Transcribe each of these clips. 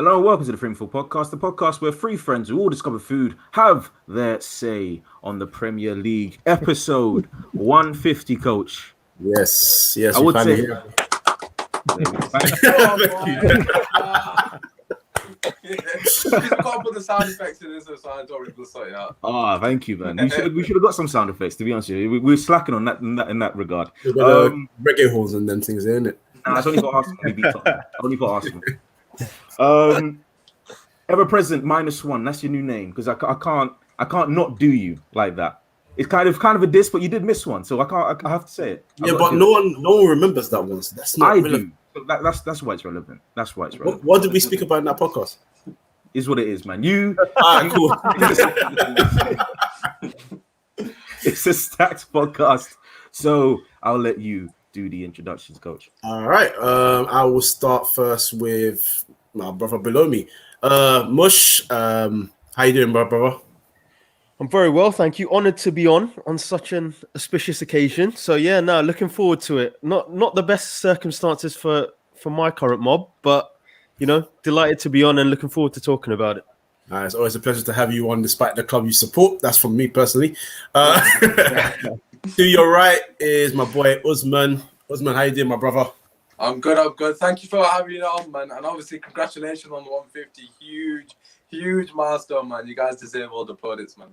Hello and welcome to the 3inMidfield podcast, the podcast where three friends who all discover food have their say on the Premier League. Episode 150, Coach. Yes, I would say. You can't put the sound effects in this, so I don't really sort it out. Thank you, man. We should have got some sound effects. To be honest with you, we're slacking on that in that regard. Reggae halls and them things, isn't it? Nah, it's only for Arsenal. Only for Arsenal. Ever present -1. That's your new name because I can't not do you like that. It's kind of a diss, but you did miss one, so I have to say it. Yeah, but no one remembers that one. So that's not relevant. Do. That's why it's relevant. That's why it's relevant. What did we speak about in that podcast? Is what it is, man. You. Cool. It's a stacked podcast, so I'll let you do the introductions, Coach. All right. I will start first with my brother below me. Mush, how you doing, brother? I'm very well, thank you. Honoured to be on such an auspicious occasion. So yeah, looking forward to it. Not the best circumstances for my current mob, but delighted to be on and looking forward to talking about it. It's always a pleasure to have you on, despite the club you support. That's from me personally. To your right is my boy Usmaan. Usmaan, how you doing, my brother? I'm good. Thank you for having me on, man. And obviously, congratulations on the 150. Huge milestone, man. You guys deserve all the plaudits, man.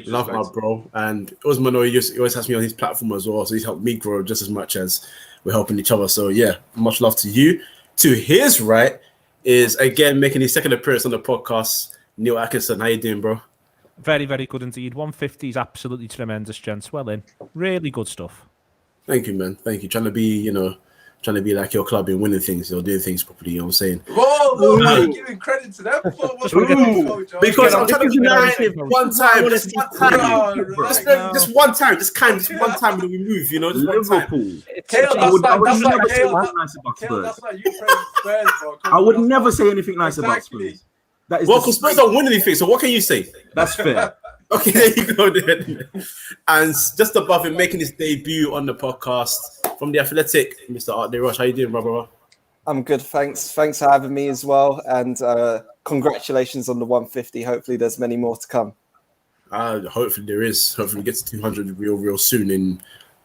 Love my bro. And Usmaan, he always has me on his platform as well. So he's helped me grow just as much as we're helping each other. So yeah, much love to you. To his right is, again, making his second appearance on the podcast, Neil Atkinson. How you doing, bro? Very, very good indeed. 150 is absolutely tremendous, gents. Well in. Really good stuff. Thank you, man. Thank you. Trying to be like your club and winning things or doing things properly, you know what I'm saying? Whoa, why are you giving credit to them? Because I'm trying to be narrative one time. Just one time. Just one time when we move, just Liverpool. One time. I would never say anything nice about Spurs. That is because Spurs don't win anything, so what can you say? That's fair. Okay, there you go then. And just above him, making his debut on the podcast from the Athletic, Mr. Roche. How you doing, brother? I'm good, thanks. Thanks for having me as well, and congratulations on the 150. Hopefully, there's many more to come. Hopefully there is. Hopefully we get to 200 real soon in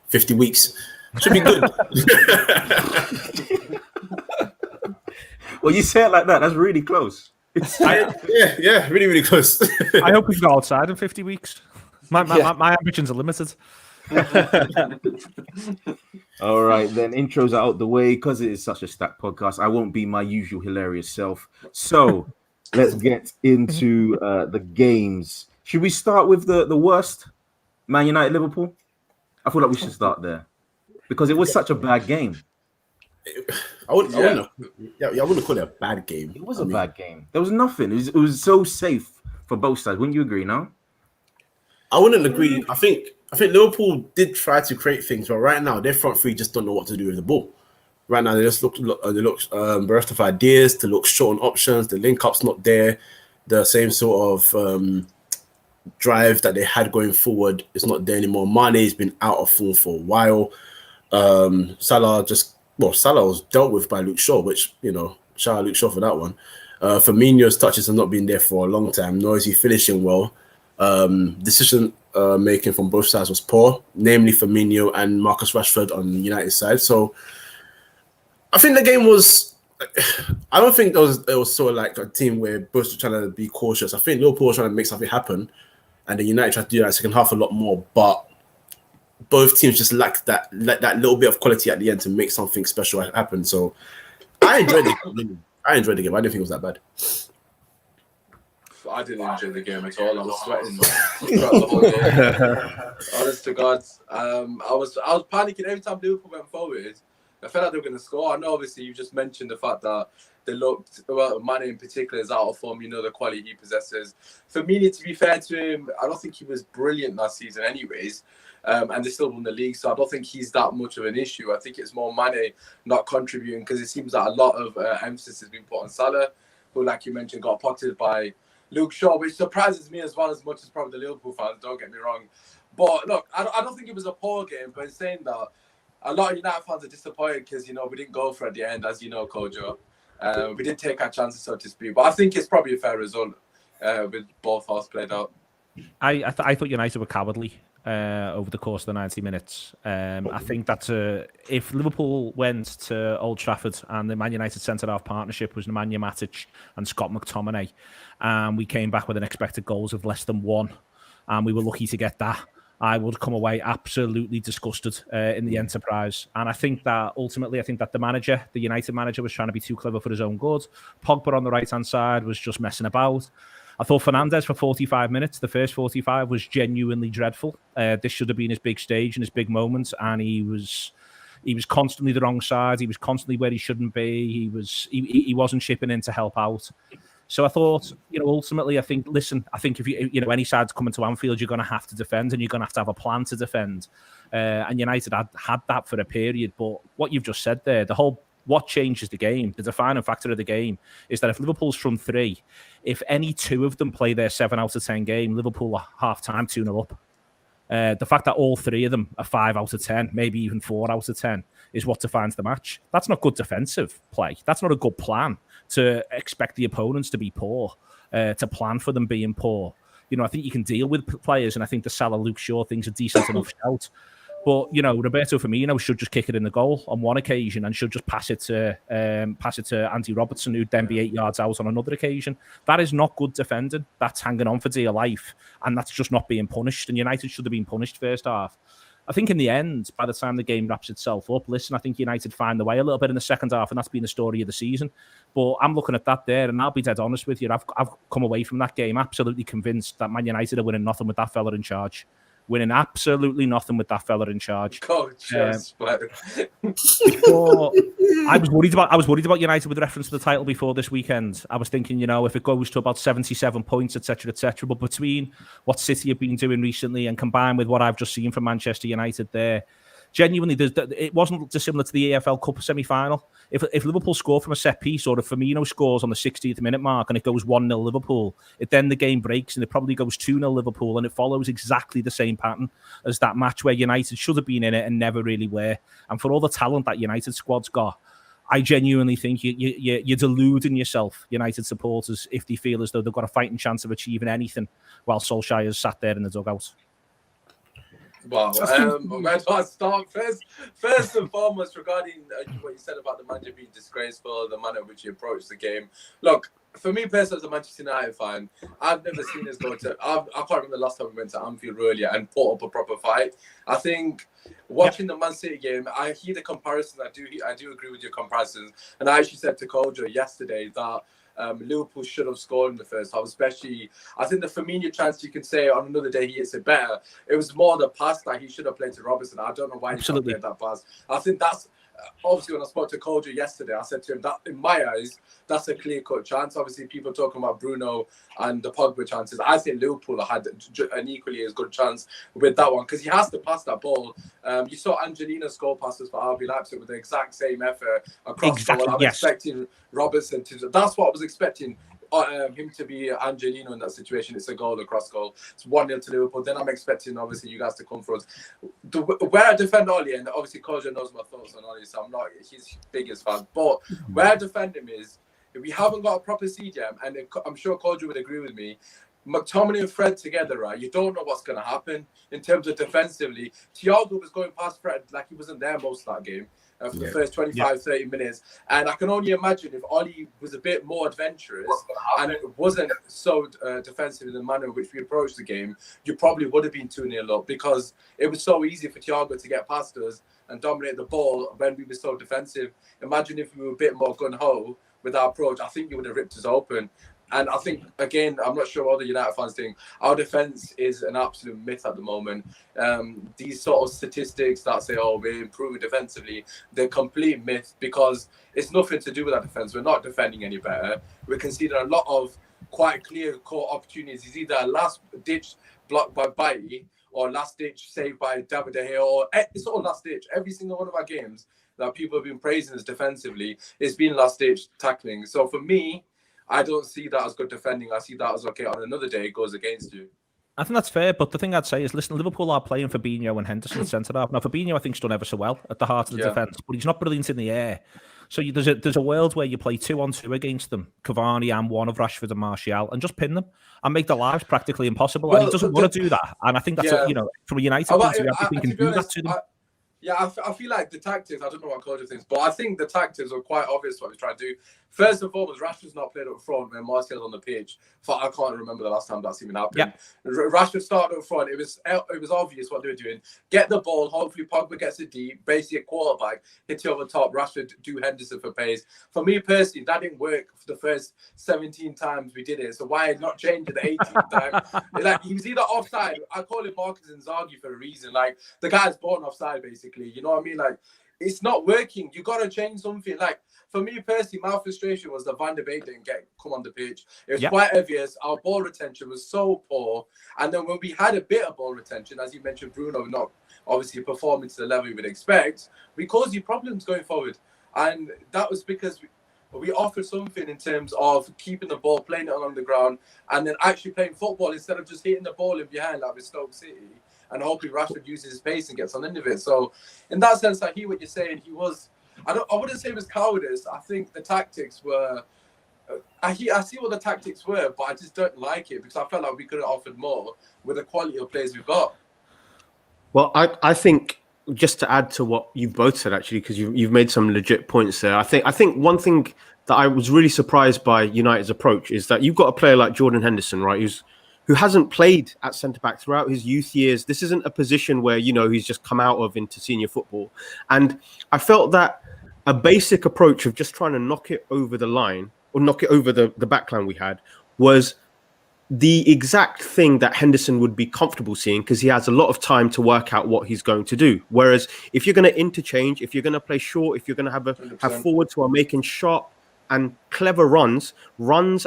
50 weeks. Should be good. Well, you say it like that. That's really close. Yeah, really close. I hope we can go outside in 50 weeks. My ambitions are limited. All right, then intros are out the way because it is such a stacked podcast. I won't be my usual hilarious self. So let's get into the games. Should we start with the worst? Man United Liverpool? I feel like we should start there because it was such a bad game. I wouldn't call it a bad game. It was a bad game. There was nothing. It was so safe for both sides. Wouldn't you agree? No, I wouldn't agree. I think Liverpool did try to create things, but right now their front three just don't know what to do with the ball. Right now they just look bereft of ideas. To look short on options. The link up's not there. The same sort of drive that they had going forward is not there anymore. Mane's been out of form for a while. Salah was dealt with by Luke Shaw, which, shout out Luke Shaw for that one. Firmino's touches have not been there for a long time, nor is he finishing well. Decision making from both sides was poor, namely Firmino and Marcus Rashford on the United side. So I think the game was... I don't think it was sort of like a team where both were trying to be cautious. I think Liverpool was trying to make something happen, and the United tried to do that in the second half a lot more, but both teams just lacked that little bit of quality at the end to make something special happen. So I enjoyed the game. I didn't think it was that bad. I didn't enjoy the game at all. I was sweating throughout the whole game. Honest to God, I was panicking every time Liverpool went forward. I felt like they were going to score. I know, obviously, you just mentioned the fact that they looked, Mane in particular is out of form. The quality he possesses. Firmino, to be fair to him, I don't think he was brilliant last season anyways. And they still won the league, so I don't think he's that much of an issue. I think it's more Mane not contributing because it seems that a lot of emphasis has been put on Salah, who, like you mentioned, got pocketed by Luke Shaw, which surprises me as well, as much as probably the Liverpool fans, don't get me wrong. But look, I don't think it was a poor game, but in saying that, a lot of United fans are disappointed because, we didn't go for it at the end, as you know, Kojo. We didn't take our chances, so to speak. But I think it's probably a fair result with both halves played out. I thought United were cowardly over the course of the 90 minutes. I think that if Liverpool went to Old Trafford and the Man United centre-half partnership was Nemanja Matic and Scott McTominay, and we came back with an expected goals of less than 1, and we were lucky to get that, I would come away absolutely disgusted in the enterprise. And I think that ultimately, the United manager, was trying to be too clever for his own good. Pogba on the right-hand side was just messing about. I thought Fernandes for 45 minutes, the first 45, was genuinely dreadful. This should have been his big stage and his big moment, and he was constantly the wrong side. He was constantly where he shouldn't be. He wasn't chipping in to help out. So I thought, ultimately, I think if any side's coming to Anfield, you're going to have to defend, and you're going to have a plan to defend. And United had that for a period. But what you've just said there, what changes the game, the defining factor of the game, is that if Liverpool's from 3, if any 2 of them play their 7 out of 10 game, Liverpool are half-time 2-0 up. The fact that all 3 of them are 5 out of 10, maybe even 4 out of 10, is what defines the match. That's not good defensive play. That's not a good plan to expect the opponents to be poor, to plan for them being poor. I think you can deal with players, and I think the Salah, Luke Shaw thing's a decent enough shout. But Roberto Firmino should just kick it in the goal on one occasion and should just pass it to Andy Robertson, who'd then be 8 yards out on another occasion. That is not good defending. That's hanging on for dear life, and that's just not being punished. And United should have been punished first half. I think in the end, by the time the game wraps itself up, I think United find the way a little bit in the second half, and that's been the story of the season. But I'm looking at that there, and I'll be dead honest with you. I've come away from that game absolutely convinced that Man United are winning nothing with that fella in charge. Winning absolutely nothing with that fella in charge. Coach, before, I was worried about United with reference to the title before this weekend. I was thinking, if it goes to about 77 points, etc., but between what City have been doing recently and combined with what I've just seen from Manchester United there, genuinely, it wasn't dissimilar to the EFL Cup semi-final. If Liverpool score from a set piece, or if Firmino scores on the 60th minute mark and it goes 1-0 Liverpool, then the game breaks and it probably goes 2-0 Liverpool, and it follows exactly the same pattern as that match where United should have been in it and never really were. And for all the talent that United squad's got, I genuinely think you're deluding yourself, United supporters, if they feel as though they've got a fighting chance of achieving anything while Solskjaer's sat there in the dugout. Well, where do I start? First and foremost, regarding what you said about the manager being disgraceful, the manner in which he approached the game. Look, for me personally, as a Manchester United fan, I've never seen us go to... I can't remember the last time we went to Anfield, really, and put up a proper fight. I think watching the Man City game, I hear the comparisons. I do agree with your comparisons. And I actually said to Kojo yesterday that Liverpool should have scored in the first half, especially. I think the Firmino chance, you can say on another day he hits it better. It was more the pass that he should have played to Robertson. I don't know why he didn't play that pass. I think that's obviously, when I spoke to Kojo yesterday, I said to him that in my eyes, that's a clear-cut chance. Obviously, people talking about Bruno and the Pogba chances. I think Liverpool had an equally as good chance with that one because he has to pass that ball. You saw Angelino score passes for RB Leipzig with the exact same effort across the ball. I'm expecting Robertson to. That's what I was expecting. Him to be Angelino in that situation. It's a goal across goal. It's 1-0 to Liverpool. Then I'm expecting, obviously, you guys to come for us. Where I defend Oli, and obviously Kojo knows my thoughts on Oli, so I'm not his biggest fan. But where I defend him is, if we haven't got a proper CDM, and I'm sure Kojo would agree with me, McTominay and Fred together, right? You don't know what's going to happen in terms of defensively. Thiago was going past Fred like he wasn't there most of that game. For the first 25-30 minutes. And I can only imagine if Oli was a bit more adventurous and it wasn't so defensive in the manner in which we approached the game, you probably would have been 2-0 up because it was so easy for Thiago to get past us and dominate the ball when we were so defensive. Imagine if we were a bit more gun-ho with our approach. I think you would have ripped us open. And I think, again, I'm not sure what the United fans think. Our defence is an absolute myth at the moment. These sort of statistics that say, oh, we're improving defensively, they're complete myth because it's nothing to do with our defence. We're not defending any better. We're conceding a lot of quite clear-cut opportunities. It's either a last-ditch block by Bailly or last-ditch save by David De Gea, or it's all last-ditch. Every single one of our games that people have been praising us defensively, it's been last-ditch tackling. So for me, I don't see that as good defending. I see that as, okay, on another day, it goes against you. I think that's fair, but the thing I'd say is, listen, Liverpool are playing Fabinho and Henderson at centre-half. Now, Fabinho, I think, has done ever so well at the heart of the defence, but he's not brilliant in the air. So there's a world where you play 2-on-2 against them, Cavani and one of Rashford and Martial, and just pin them and make their lives practically impossible. Well, and he doesn't want to do that. And I think that's from a United point of view, I think he can do that to them. I feel like the tactics, I don't know what Coach thinks, but I think the tactics are quite obvious what he's trying to do. First and foremost, Rashford's not played up front when Martial's on the pitch. I can't remember the last time that's even happened. Yeah. Rashford started up front. It was obvious what they were doing. Get the ball, hopefully Pogba gets it deep, basically a quarterback, hit it over the top, Rashford do Henderson for pace. For me personally, that didn't work for the first 17 times we did it. So why not change it the 18th time? Like, he was either offside. I call it Marcus Inzaghi for a reason. Like, the guy's born offside, basically. You know what I mean? Like, it's not working. You got to change something. Like, for me personally, my frustration was that Van de Beek didn't come on the pitch. It was quite obvious. Our ball retention was so poor. And then when we had a bit of ball retention, as you mentioned, Bruno not obviously performing to the level you would expect, we caused you problems going forward. And that was because we offered something in terms of keeping the ball, playing it along the ground, and then actually playing football instead of just hitting the ball in behind like with Stoke City. And hopefully Rashford uses his pace and gets on the end of it. So in that sense, I hear what you're saying. I wouldn't say it was cowardice. I think the tactics were. I see what the tactics were, but I just don't like it because I felt like we could have offered more with the quality of players we've got. Well, I think just to add to what you've both said, actually, because you've made some legit points there. I think one thing that I was really surprised by United's approach is that you've got a player like Jordan Henderson, right, who hasn't played at centre-back throughout his youth years. This isn't a position where, he's just come out of into senior football. And I felt that a basic approach of just trying to knock it over the line or knock it over the backline we had was the exact thing that Henderson would be comfortable seeing because he has a lot of time to work out what he's going to do. Whereas if you're going to interchange, if you're going to play short, if you're going to have forwards who are making sharp and clever runs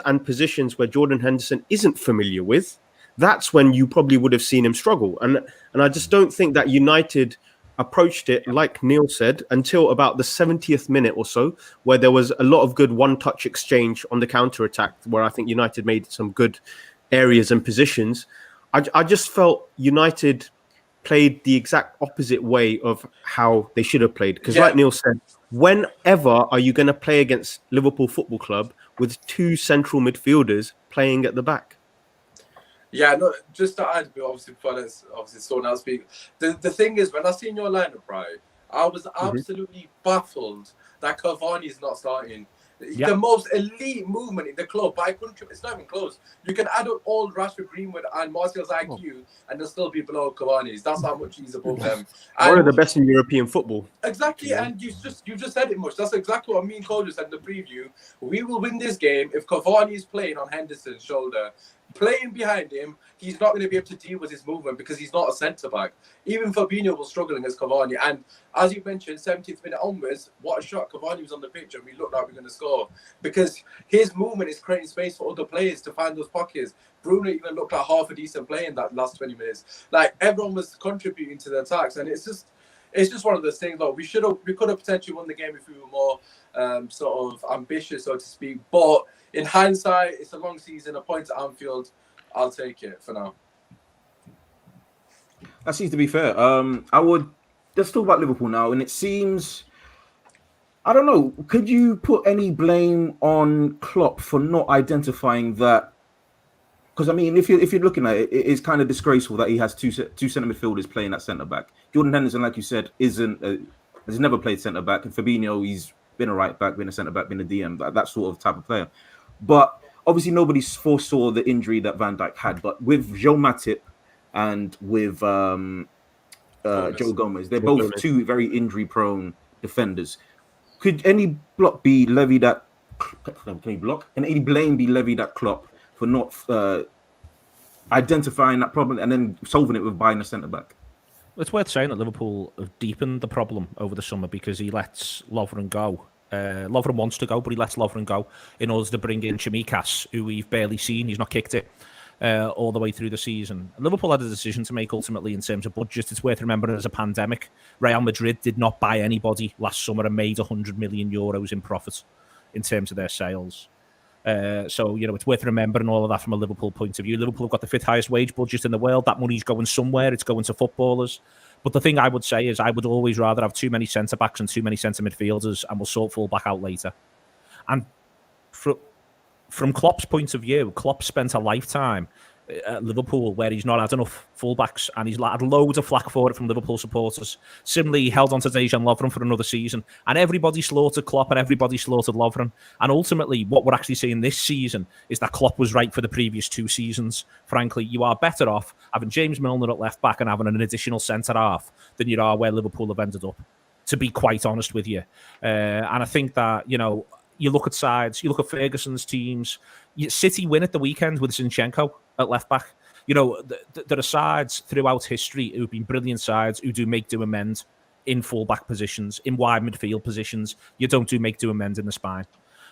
and positions where Jordan Henderson isn't familiar with, that's when you probably would have seen him struggle. And I just don't think that United approached it, like Neil said, until about the 70th minute or so, where there was a lot of good one-touch exchange on the counter-attack, where I think United made some good areas and positions. I just felt United played the exact opposite way of how they should have played. Because like Neil said, whenever are you going to play against Liverpool Football Club with two central midfielders playing at the back? Yeah, no, just to add, obviously, before someone else speak, the thing is, when I seen your lineup, right, I was absolutely baffled that Cavani is not starting. The most elite movement in the club, but I couldn't. It's not even close. You can add up all Rashford, Greenwood, and Martial's IQ, and they'll still be below Cavani's. That's how much he's above them. One of the best in European football. Exactly, and you just said it, Mush. That's exactly what me and Cole just said in the preview. We will win this game if Cavani is playing on Henderson's shoulder. Playing behind him, he's not going to be able to deal with his movement because he's not a centre-back. Even Fabinho was struggling as Cavani. And as you mentioned, 70th minute onwards, what a shot. Cavani was on the pitch and we looked like we were going to score. Because his movement is creating space for other players to find those pockets. Bruno even looked like half a decent play in that last 20 minutes. Like, everyone was contributing to the attacks. And it's just one of those things. Like, we could have potentially won the game if we were more sort of ambitious, so to speak. But in hindsight, it's a long season. A point at Anfield, I'll take it for now. That seems to be fair. Let's talk about Liverpool now. And it seems, I don't know, could you put any blame on Klopp for not identifying that? Because, I mean, if you're looking at it, it's kind of disgraceful that he has two centre midfielders playing at centre back. Jordan Henderson, like you said, has never played centre back. And Fabinho, he's been a right back, been a centre back, been a DM, that sort of type of player. But obviously nobody foresaw the injury that Van Dijk had. But with Joe Matip and with Joe Gomez, they're both two very injury-prone defenders. Could any block be levied at? Can any blame be levied at Klopp for not identifying that problem and then solving it with buying a centre back? It's worth saying that Liverpool have deepened the problem over the summer because he lets Lovren go. Lovren wants to go, but he lets Lovren go in order to bring in Chimikas, who we've barely seen. He's not kicked it all the way through the season. Liverpool had a decision to make ultimately in terms of budget. It's worth remembering there's a pandemic. Real Madrid did not buy anybody last summer and made 100 million euros in profit in terms of their sales. So, it's worth remembering all of that from a Liverpool point of view. Liverpool have got the fifth highest wage budget in the world. That money's going somewhere. It's going to footballers. But the thing I would say is I would always rather have too many centre-backs and too many centre midfielders, and we'll sort full-back out later. And from Klopp's point of view, Klopp spent a lifetime at Liverpool where he's not had enough fullbacks, and he's had loads of flack for it from Liverpool supporters. Similarly, he held on to Dejan Lovren for another season, and everybody slaughtered Klopp and everybody slaughtered Lovren. And ultimately, what we're actually seeing this season is that Klopp was right for the previous 2 seasons. Frankly, you are better off having James Milner at left back and having an additional centre half than you are where Liverpool have ended up, to be quite honest with you. And I think that, you know, you look at sides, you look at Ferguson's teams. City win at the weekend with Zinchenko at left back. You know, there are sides throughout history who've been brilliant sides who do make, do, amend in full-back positions, in wide midfield positions. You don't do make, do, amend in the spine.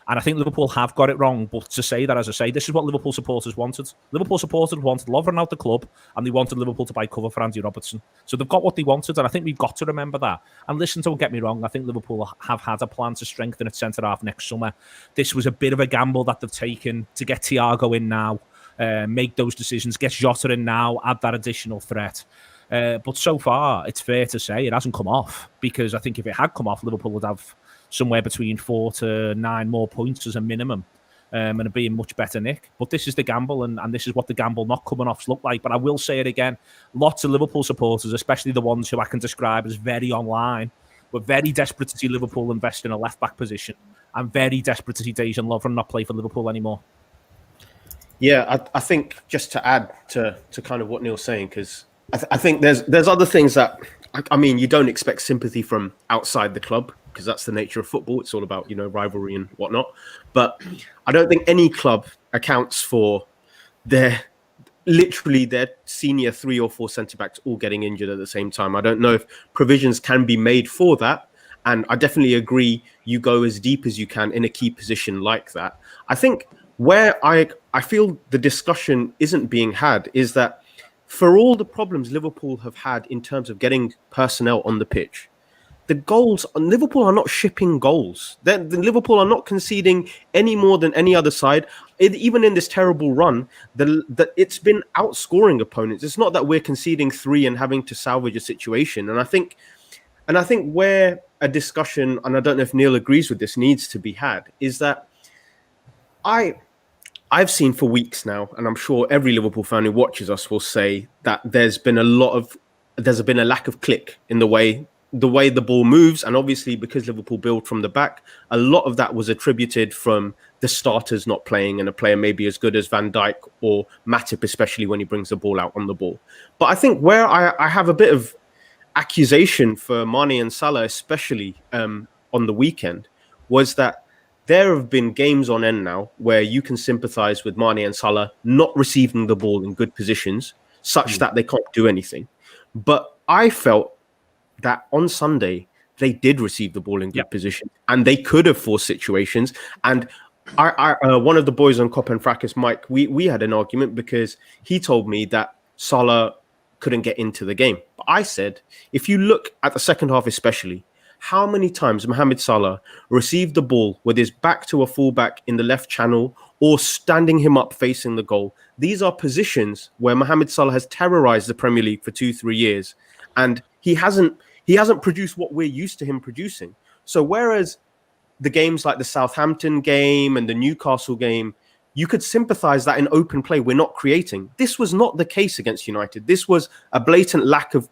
And I think Liverpool have got it wrong. But to say that, as I say, this is what Liverpool supporters wanted. Liverpool supporters wanted Lovren out the club, and they wanted Liverpool to buy cover for Andy Robertson. So they've got what they wanted, and I think we've got to remember that. And listen, don't get me wrong, I think Liverpool have had a plan to strengthen its centre-half next summer. This was a bit of a gamble that they've taken to get Thiago in now, make those decisions, get Jota in now, add that additional threat. But so far, it's fair to say it hasn't come off, because I think if it had come off, Liverpool would have somewhere between 4 to 9 more points as a minimum, and it'd be in much better nick. But this is the gamble, and this is what the gamble not coming offs look like. But I will say it again, lots of Liverpool supporters, especially the ones who I can describe as very online, were very desperate to see Liverpool invest in a left-back position, and very desperate to see Dejan Lovren not play for Liverpool anymore. Yeah, I think just to add to kind of what Neil's saying, because I think there's other things that, I mean, you don't expect sympathy from outside the club, because that's the nature of football. It's all about, you know, rivalry and whatnot. But I don't think any club accounts for literally their senior 3 or 4 centre-backs all getting injured at the same time. I don't know if provisions can be made for that. And I definitely agree you go as deep as you can in a key position like that. I think where I feel the discussion isn't being had is that for all the problems Liverpool have had in terms of getting personnel on the pitch, the goals, Liverpool are not shipping goals. Liverpool are not conceding any more than any other side. Even in this terrible run, it's been outscoring opponents. It's not that we're conceding 3 and having to salvage a situation. And I think where a discussion, and I don't know if Neil agrees with this, needs to be had, is that I've seen for weeks now, and I'm sure every Liverpool fan who watches us will say that there's been a lack of click in the way the ball moves. And obviously, because Liverpool build from the back, a lot of that was attributed from the starters not playing and a player maybe as good as Van Dijk or Matip, especially when he brings the ball out on the ball. But I think where I have a bit of accusation for Mane and Salah, especially on the weekend, was that there have been games on end now where you can sympathise with Mane and Salah not receiving the ball in good positions, such that they can't do anything. But I felt that on Sunday they did receive the ball in good position, and they could have forced situations. And I one of the boys on Cop and Fracas, Mike, we had an argument because he told me that Salah couldn't get into the game. But I said, if you look at the second half especially, how many times Mohamed Salah received the ball with his back to a fullback in the left channel or standing him up facing the goal? These are positions where Mohamed Salah has terrorized the Premier League for 2-3 years, and he hasn't produced what we're used to him producing. So whereas the games like the Southampton game and the Newcastle game, you could sympathize that in open play we're not creating. This was not the case against United. This was a blatant lack of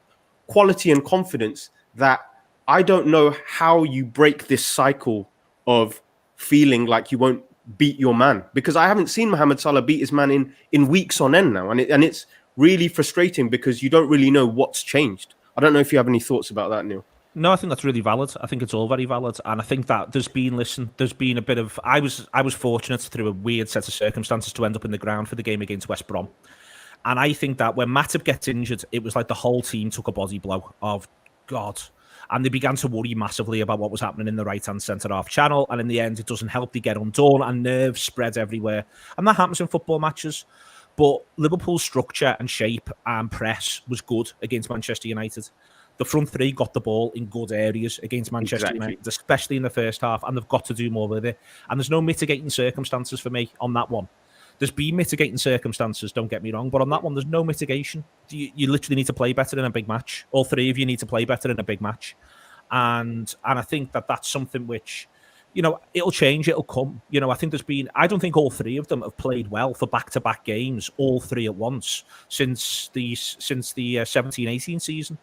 quality and confidence that I don't know how you break this cycle of feeling like you won't beat your man, because I haven't seen Mohamed Salah beat his man in weeks on end now. And it's really frustrating because you don't really know what's changed. I don't know if you have any thoughts about that, Neil. No, I think that's really valid. I think it's all very valid. And I think that there's been a bit of... I was fortunate through a weird set of circumstances to end up in the ground for the game against West Brom. And I think that when Matip gets injured, it was like the whole team took a body blow of, God. And they began to worry massively about what was happening in the right-hand centre-half channel. And in the end, it doesn't help. They get undone and nerves spread everywhere. And that happens in football matches. But Liverpool's structure and shape and press was good against Manchester United. The front three got the ball in good areas against Manchester United, especially in the first half, and they've got to do more with it. And there's no mitigating circumstances for me on that one. There's been mitigating circumstances, don't get me wrong, but on that one, there's no mitigation. You literally need to play better in a big match. All three of you need to play better in a big match. And I think that's something which, it'll change, it'll come. I think I don't think all three of them have played well for back-to-back games, all three at once, since the 17-18 season.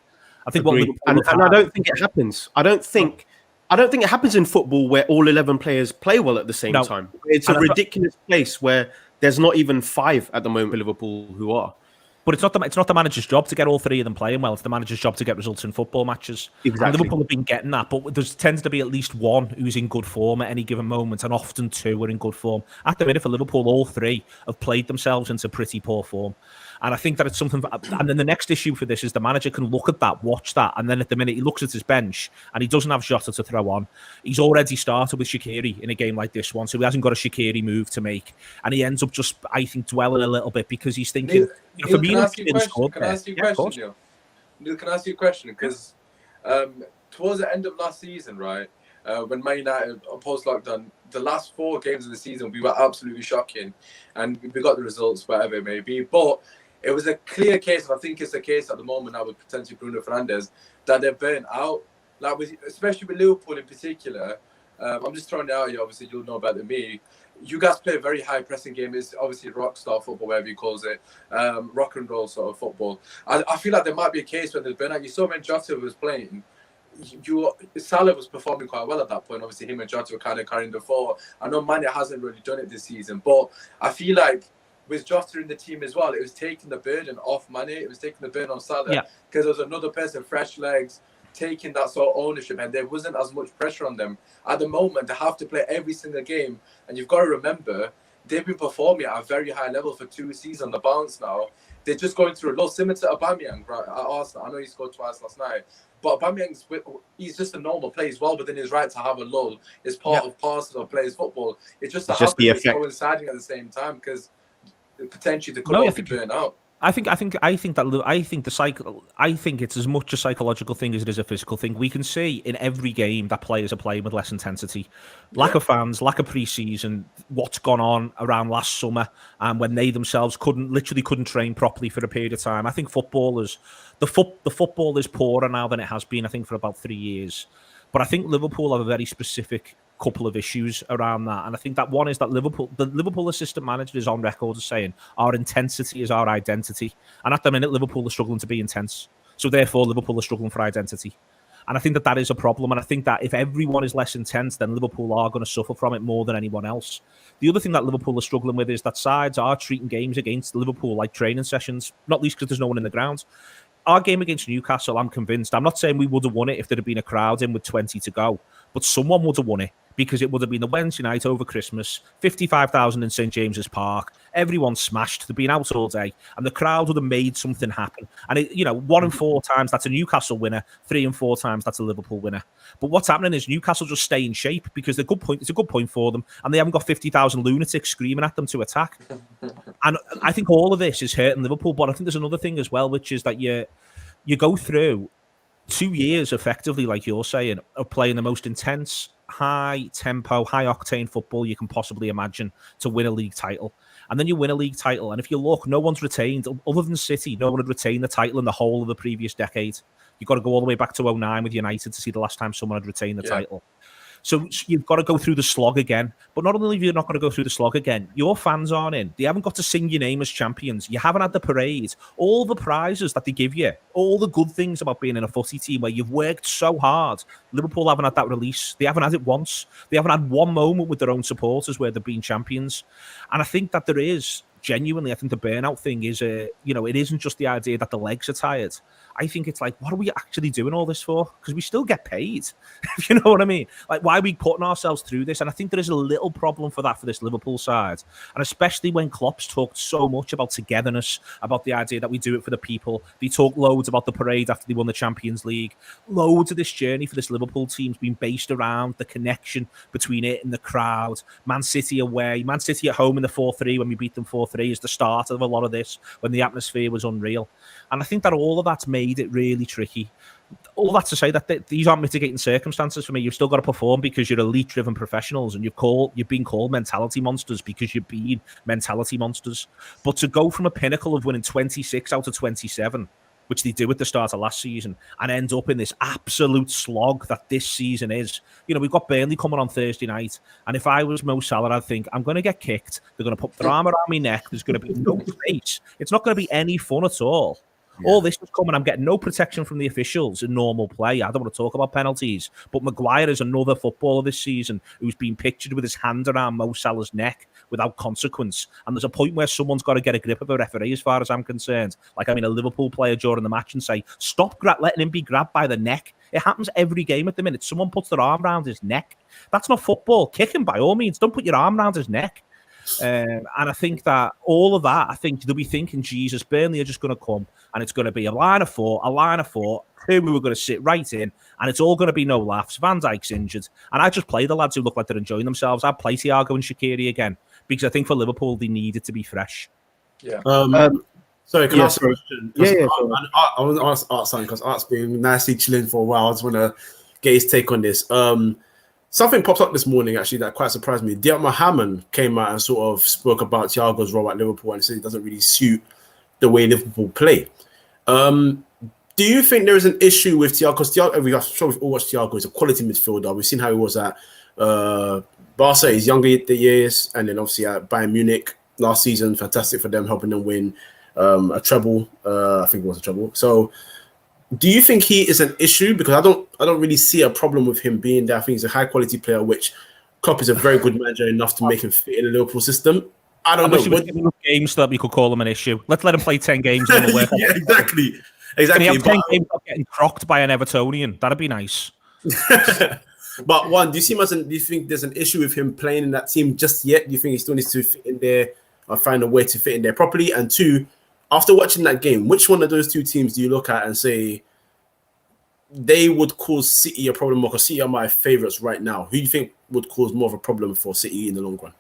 I think and I don't think it happens. I don't think it happens in football where all 11 players play well at the same time. It's a ridiculous place where there's not even 5 at the moment for Liverpool who are. But it's not the manager's job to get all three of them playing well. It's the manager's job to get results in football matches. Exactly. And Liverpool have been getting that, but there tends to be at least one who's in good form at any given moment, and often 2 are in good form. At the minute for Liverpool, all 3 have played themselves into pretty poor form. And I think that it's something. And then the next issue for this is the manager can look at that, watch that, and then at the minute he looks at his bench and he doesn't have Jota to throw on. He's already started with Shaqiri in a game like this one, so he hasn't got a Shaqiri move to make, and he ends up just, I think, dwelling a little bit because he's thinking. Neil, can I ask you a question? Can I ask you a question, Neil? Can I ask you a question? Because towards the end of last season, right, when Man United post-lockdown, the last 4 games of the season, we were absolutely shocking, and we got the results, whatever it may be, but it was a clear case, and I think it's a case at the moment now with potentially Bruno Fernandes, that they're burnt out. Especially with Liverpool in particular. I'm just throwing it out here, obviously you'll know better than me. You guys play a very high pressing game. It's obviously rock star football, whatever you call it, rock and roll sort of football. I feel like there might be a case where there's burnout. You saw when Jota was playing, Salah was performing quite well at that point. Obviously him and Jota were kind of carrying the forward. I know Mane hasn't really done it this season, but I feel like with Jota in the team as well, it was taking the burden off Mane. It was taking the burden on Salah because there was another person, fresh legs, taking that sort of ownership, and there wasn't as much pressure on them. At the moment, they have to play every single game, and you've got to remember, they've been performing at a very high level for 2 seasons on the bounce now. They're just going through a low, similar to Aubameyang, right, at Arsenal. I know he scored twice last night, but Aubameyang's, he's just a normal player. He's well within his right to have a lull. It's part of parcel of players' football. It's just the effect coinciding at the same time because potentially they could all be burnt out. I think it's as much a psychological thing as it is a physical thing. We can see in every game that players are playing with less intensity, lack of fans, lack of pre-season, what's gone on around last summer, and when they themselves couldn't train properly for a period of time. I think the football is poorer now than it has been, I think, for about 3 years. But I think Liverpool have a very specific couple of issues around that, and I think that one is that the Liverpool assistant manager is on record as saying our intensity is our identity, and at the minute Liverpool are struggling to be intense, so therefore Liverpool are struggling for identity, and I think that is a problem. And I think that if everyone is less intense, then Liverpool are going to suffer from it more than anyone else. The other thing that Liverpool are struggling with is that sides are treating games against Liverpool like training sessions, not least because there's no one in the ground. Our game against Newcastle, I'm convinced, I'm not saying we would have won it if there had been a crowd in with 20 to go, but someone would have won it because it would have been the Wednesday night over Christmas, 55,000 in St James's Park, everyone smashed, they've been out all day, and the crowd would have made something happen. And, 1 in 4 times that's a Newcastle winner, 3 and 4 times that's a Liverpool winner. But what's happening is Newcastle just stay in shape because it's a good point for them, and they haven't got 50,000 lunatics screaming at them to attack. And I think all of this is hurting Liverpool, but I think there's another thing as well, which is that you go through 2 years effectively, like you're saying, of playing the most intense, high tempo, high octane football you can possibly imagine to win a league title. And then you win a league title, and if you look, no one's retained, other than City, no one had retained the title in the whole of the previous decade. You've got to go all the way back to 2009 with United to see the last time someone had retained the title. So you've got to go through the slog again. But not only are you not going to go through the slog again, your fans aren't in. They haven't got to sing your name as champions. You haven't had the parade. All the prizes that they give you, all the good things about being in a footy team where you've worked so hard, Liverpool haven't had that release. They haven't had it once. They haven't had one moment with their own supporters where they've been champions. And I think that there is, genuinely, I think the burnout thing is, it isn't just the idea that the legs are tired. I think it's like, what are we actually doing all this for? Because we still get paid, if you know what I mean. Like, why are we putting ourselves through this? And I think there is a little problem for that for this Liverpool side. And especially when Klopp's talked so much about togetherness, about the idea that we do it for the people. They talk loads about the parade after they won the Champions League. Loads of this journey for this Liverpool team's been based around the connection between it and the crowd. Man City away, Man City at home in the 4-3 when we beat them 4-3 is the start of a lot of this, when the atmosphere was unreal. And I think that all of that's made it really tricky. all that to say that these aren't mitigating circumstances for me. You've still got to perform because you're elite-driven professionals, and you've been called mentality monsters because you've been mentality monsters. But to go from a pinnacle of winning 26 out of 27, which they do at the start of last season, and end up in this absolute slog that this season is. We've got Burnley coming on Thursday night, and if I was Mo Salah, I'd think, I'm going to get kicked. They're going to put their arm around my neck. There's going to be no space. It's not going to be any fun at all. Yeah. All this is coming. I'm getting no protection from the officials in normal play. I don't want to talk about penalties, but Maguire is another footballer this season who's been pictured with his hand around Mo Salah's neck without consequence. And there's a point where someone's got to get a grip of a referee, as far as I'm concerned. Like, a Liverpool player during the match and say, stop letting him be grabbed by the neck. It happens every game at the minute. Someone puts their arm around his neck. That's not football. Kick him by all means. Don't put your arm around his neck. And I think that all of that, I think they'll be thinking, Jesus, Burnley are just going to come and it's going to be a line of four, who we were going to sit right in, and it's all going to be no laughs. Van Dijk's injured, and I just play the lads who look like they're enjoying themselves. I'd play Thiago and Shaqiri again because I think for Liverpool they need it to be fresh. Yeah. Sorry, can I ask a question? Yeah. I want to ask Art something because Art's been nicely chilling for a while. I just want to get his take on this. Something popped up this morning, actually, that quite surprised me. Diarra Hammond came out and sort of spoke about Thiago's role at Liverpool and said it doesn't really suit the way Liverpool play. Do you think there is an issue with Thiago? Because I'm sure we've all watched Thiago. He's a quality midfielder. We've seen how he was at Barca, his younger years, and then obviously at Bayern Munich last season. Fantastic for them, helping them win a treble. I think it was a treble. So, do you think he is an issue? Because I don't really see a problem with him being there. I think he's a high quality player, which Klopp is a very good manager enough to make him fit in the Liverpool system. I don't know. He was giving games so that we could call him an issue. Let's let him play 10 games. Yeah, exactly. Can he have 10 games without getting crocked by an Evertonian? That'd be nice. But one, do you think there's an issue with him playing in that team just yet? Do you think he still needs to fit in there or find a way to fit in there properly? And two, after watching that game, which one of those two teams do you look at and say they would cause City a problem? Because City are my favourites right now. Who do you think would cause more of a problem for City in the long run?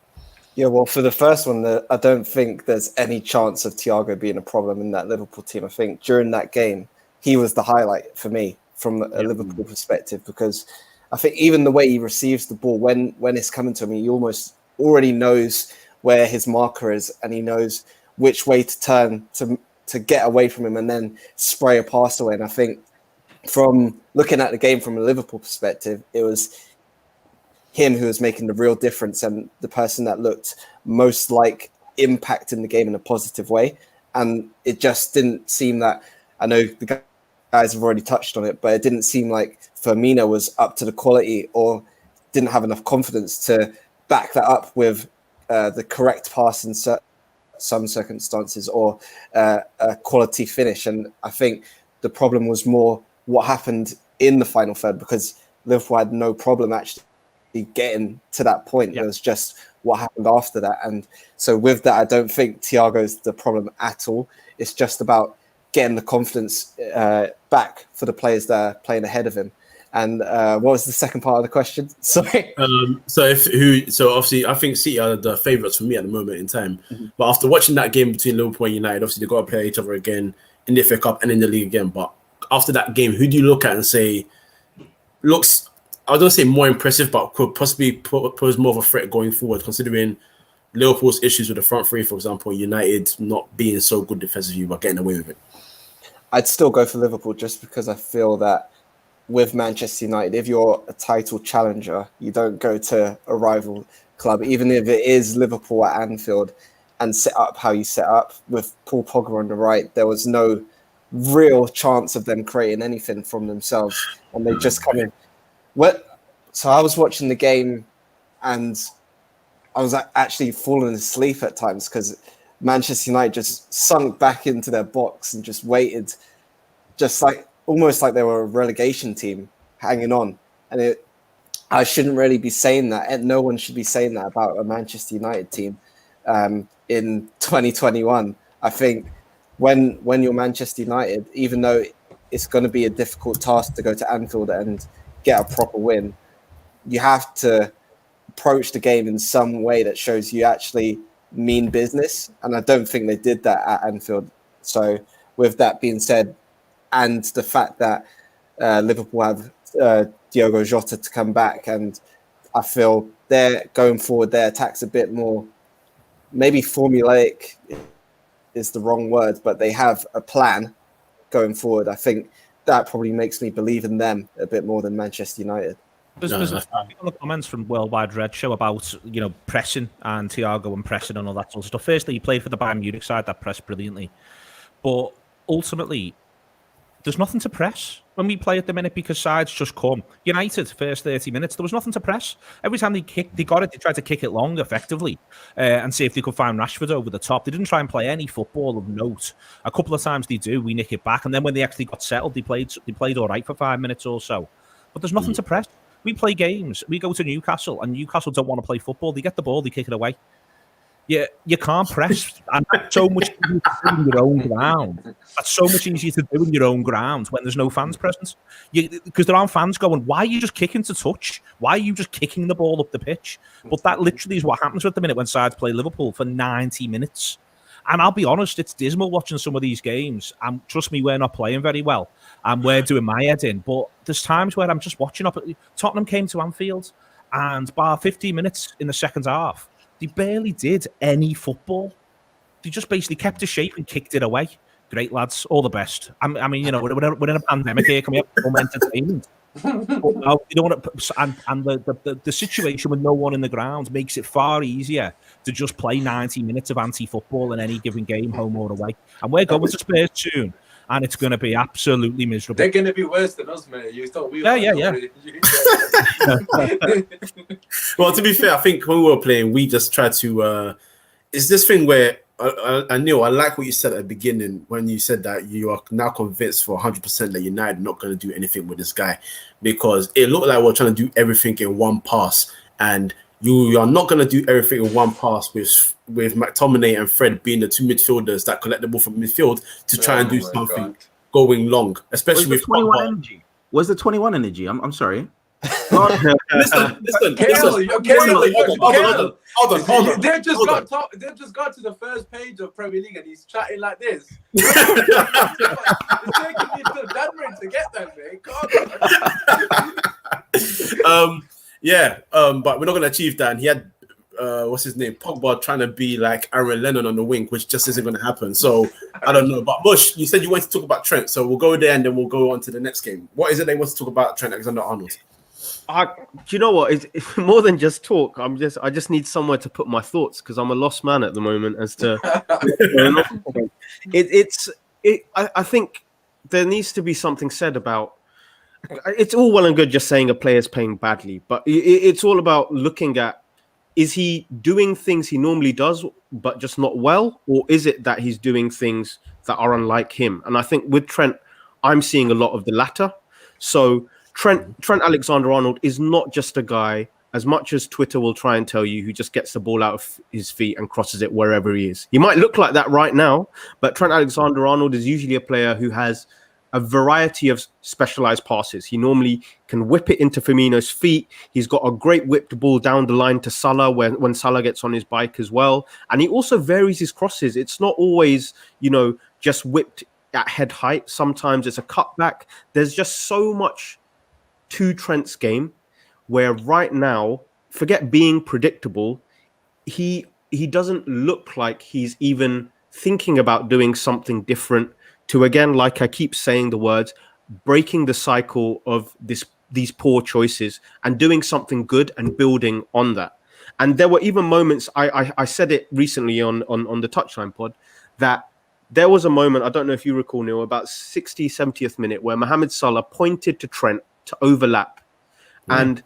Yeah, well, for the first one, I don't think there's any chance of Thiago being a problem in that Liverpool team. I think during that game, he was the highlight for me from a Liverpool perspective, because I think even the way he receives the ball when it's coming to him, he almost already knows where his marker is and he knows which way to turn to get away from him and then spray a pass away. And I think from looking at the game from a Liverpool perspective, it was him who was making the real difference and the person that looked most like impacting the game in a positive way. And it just didn't seem that, I know the guys have already touched on it, but it didn't seem like Firmino was up to the quality or didn't have enough confidence to back that up with the correct pass in some circumstances or a quality finish. And I think the problem was more what happened in the final third, because Liverpool had no problem actually getting to that point. It was just what happened after that. And so with that, I don't think Thiago's the problem at all. It's just about getting the confidence back for the players that are playing ahead of him. And what was the second part of the question? Sorry. So obviously I think City are the favourites for me at the moment in time. Mm-hmm. But after watching that game between Liverpool and United, obviously they've got to play each other again in the FA Cup and in the league again. But after that game, who do you look at and say looks, I don't say more impressive, but could possibly pose more of a threat going forward, considering Liverpool's issues with the front three, for example, United not being so good defensively but getting away with it? I'd still go for Liverpool just because I feel that with Manchester United, if you're a title challenger, you don't go to a rival club, even if it is Liverpool at Anfield, and set up how you set up. With Paul Pogba on the right, there was no real chance of them creating anything from themselves, and they just come in. So I was watching the game and I was actually falling asleep at times because Manchester United just sunk back into their box and just waited, just like almost like they were a relegation team hanging on. And I shouldn't really be saying that. And no one should be saying that about a Manchester United team in 2021. I think when you're Manchester United, even though it's going to be a difficult task to go to Anfield and get a proper win, you have to approach the game in some way that shows you actually mean business. And I don't think they did that at Anfield. So with that being said, and the fact that Liverpool have Diogo Jota to come back, and I feel they're going forward. Their attack's a bit more, maybe formulaic is the wrong word, but they have a plan going forward. I think that probably makes me believe in them a bit more than Manchester United. There's a couple of comments from Worldwide Red Show about, pressing and Thiago and pressing and all that sort of stuff. Firstly, he played for the Bayern Munich side that pressed brilliantly. But ultimately, there's nothing to press when we play at the minute because sides just come. United, first 30 minutes, there was nothing to press. Every time they got it, they tried to kick it long effectively and see if they could find Rashford over the top. They didn't try and play any football of note. A couple of times they do, we nick it back. And then when they actually got settled, they played all right for 5 minutes or so. But there's nothing to press. We play games. We go to Newcastle, and Newcastle don't want to play football. They get the ball, they kick it away. You can't press. And that's so much easier to do in your own ground. That's so much easier to do in your own ground when there's no fans present. Because there aren't fans going, why are you just kicking to touch? Why are you just kicking the ball up the pitch? But that literally is what happens at the minute when sides play Liverpool for 90 minutes. And I'll be honest, it's dismal watching some of these games. And trust me, we're not playing very well. And we're doing my head in. But there's times where I'm just watching up. Tottenham came to Anfield, and bar 15 minutes in the second half, they barely did any football. They just basically kept the shape and kicked it away. Great, lads. All the best. I mean, we're in a pandemic here. Can we have some entertainment? But no, you don't want to, and the situation with no one in the ground makes it far easier to just play 90 minutes of anti-football in any given game, home or away. And we're going to Spurs soon, and it's going to be absolutely miserable. They're going to be worse than us, mate. You thought we were. Yeah. Well, to be fair, I think when we were playing, we just tried to. It's this thing where I knew I like what you said at the beginning when you said that you are now convinced for 100% that United are not going to do anything with this guy because it looked like we're trying to do everything in one pass, and you are not going to do everything in one pass with McTominay and Fred being the two midfielders that collect the ball from midfield to try and do something going long, especially with 21 energy. Where's the 21 energy? I'm sorry. Listen. Hold on. They've just got to the first page of Premier League and he's chatting like this. It's taking me to Denver to get them, mate. But we're not going to achieve that. And he had, what's his name? Pogba trying to be like Aaron Lennon on the wing, which just isn't going to happen. So I don't know. But Mush, you said you wanted to talk about Trent. So we'll go there and then we'll go on to the next game. What is it they want to talk about Trent Alexander-Arnold? Do you know what? It's more than just talk. I just need somewhere to put my thoughts because I'm a lost man at the moment as to. I think there needs to be something said about. It's all well and good just saying a player's playing badly, but it's all about looking at: is he doing things he normally does, but just not well, or is it that he's doing things that are unlike him? And I think with Trent, I'm seeing a lot of the latter. So. Trent Alexander-Arnold is not just a guy, as much as Twitter will try and tell you, who just gets the ball out of his feet and crosses it wherever he is. He might look like that right now, but Trent Alexander-Arnold is usually a player who has a variety of specialized passes. He normally can whip it into Firmino's feet. He's got a great whipped ball down the line to Salah when Salah gets on his bike as well. And he also varies his crosses. It's not always, just whipped at head height. Sometimes it's a cutback. There's just so much to Trent's game where right now, forget being predictable, he doesn't look like he's even thinking about doing something different to, again, like I keep saying the words, breaking the cycle of these poor choices and doing something good and building on that. And there were even moments, I said it recently on the Touchline pod, that there was a moment, I don't know if you recall, Neil, about 60, 70th minute where Mohamed Salah pointed to Trent to overlap. And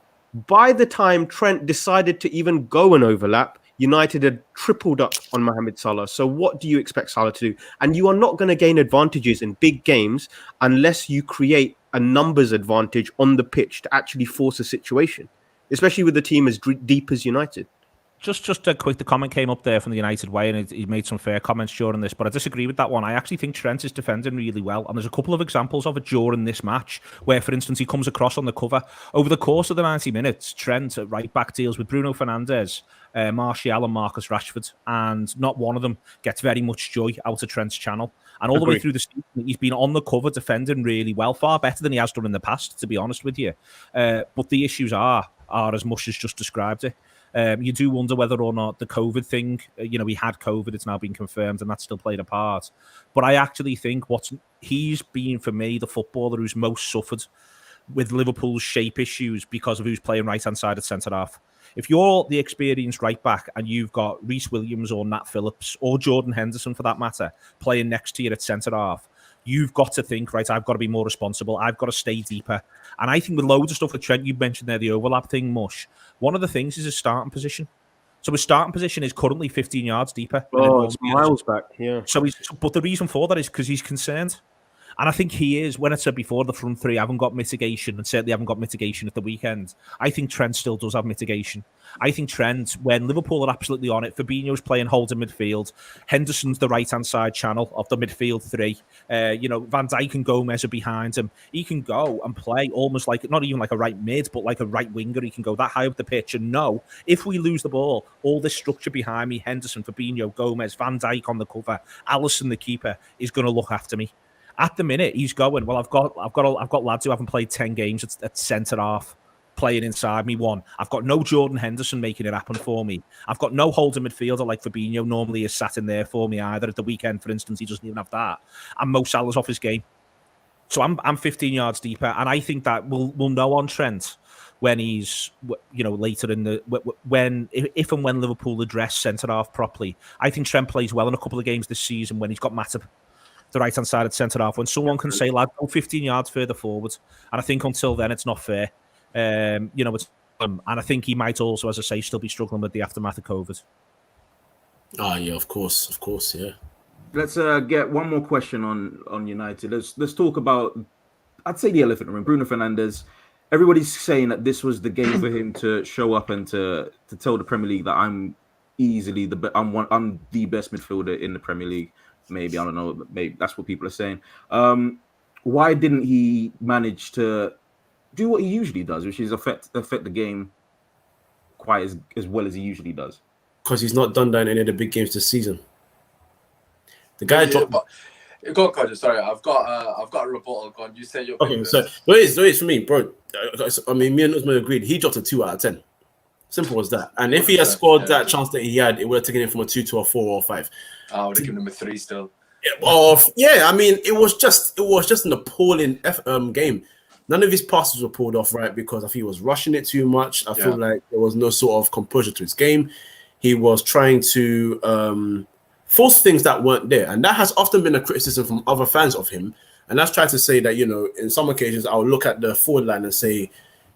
by the time Trent decided to even go and overlap, United had tripled up on Mohamed Salah. So what do you expect Salah to do? And you are not going to gain advantages in big games unless you create a numbers advantage on the pitch to actually force a situation, especially with a team as deep as United. Just a quick, the comment came up there from the United way, and he made some fair comments during this, but I disagree with that one. I actually think Trent is defending really well, and there's a couple of examples of it during this match where, for instance, he comes across on the cover. Over the course of the 90 minutes, Trent at right back deals with Bruno Fernandes Martial and Marcus Rashford, and not one of them gets very much joy out of Trent's channel. And all the way through the season, he's been on the cover defending really well, far better than he has done in the past, to be honest with you. But the issues are as Mush has just described it. You do wonder whether or not the COVID thing, he had COVID, it's now been confirmed, and that's still played a part. But I actually think he's been, for me, the footballer who's most suffered with Liverpool's shape issues because of who's playing right-hand side at centre-half. If you're the experienced right-back and you've got Reece Williams or Nat Phillips or Jordan Henderson, for that matter, playing next to you at centre-half, you've got to think, right, I've got to be more responsible. I've got to stay deeper. And I think with loads of stuff with Trent, you mentioned there, the overlap thing, Mush, one of the things is his starting position. So his starting position is currently 15 yards deeper. Oh, it's miles back, yeah. But the reason for that is because he's concerned. And I think he is, when I said before, the front three haven't got mitigation, and certainly haven't got mitigation at the weekend. I think Trent still does have mitigation. I think Trent, when Liverpool are absolutely on it, Fabinho's playing holding midfield, Henderson's the right-hand side channel of the midfield three, Van Dijk and Gomez are behind him. He can go and play almost like, not even like a right mid, but like a right winger. He can go that high up the pitch and know, if we lose the ball, all this structure behind me, Henderson, Fabinho, Gomez, Van Dijk on the cover, Alisson, the keeper, is going to look after me. At the minute, he's going, well, I've got lads who haven't played 10 games at centre-half playing inside me. I've got no Jordan Henderson making it happen for me. I've got no holding midfielder like Fabinho normally is sat in there for me either. At the weekend, for instance, he doesn't even have that. And Mo Salah's off his game. So I'm 15 yards deeper, and I think that we'll know on Trent when he's, later in the, if and when Liverpool address centre-half properly. I think Trent plays well in a couple of games this season when he's got Matip the right-hand side at centre-half, when someone can say, lad, go 15 yards further forward. And I think until then, it's not fair. And I think he might also, as I say, still be struggling with the aftermath of COVID. Yeah, of course, yeah. Let's get one more question on United. Let's talk about, I'd say, the elephant in the room, Bruno Fernandes. Everybody's saying that this was the game for him to show up and to tell the Premier League that I'm easily I'm the best midfielder in the Premier League. Maybe, I don't know, but maybe that's what people are saying. Why didn't he manage to do what he usually does, which is affect the game quite as well as he usually does? Because he's not done that in any of the big games this season. The guy dropped. Go on, Codger. Sorry, I've got a rebuttal. Go on. You say your. Okay, so there is for me, bro. I mean, me and Usman agreed. He dropped a 2 out of 10. Simple as that. And if he had scored that chance that he had, it would have taken him from a 2 to a 4 or 5. I would have given him a 3 still. Yeah, I mean, it was just an appalling game. None of his passes were pulled off right because I think he was rushing it too much. I feel like there was no sort of composure to his game. He was trying to force things that weren't there. And that has often been a criticism from other fans of him. And that's trying to say that, in some occasions, I'll look at the forward line and say,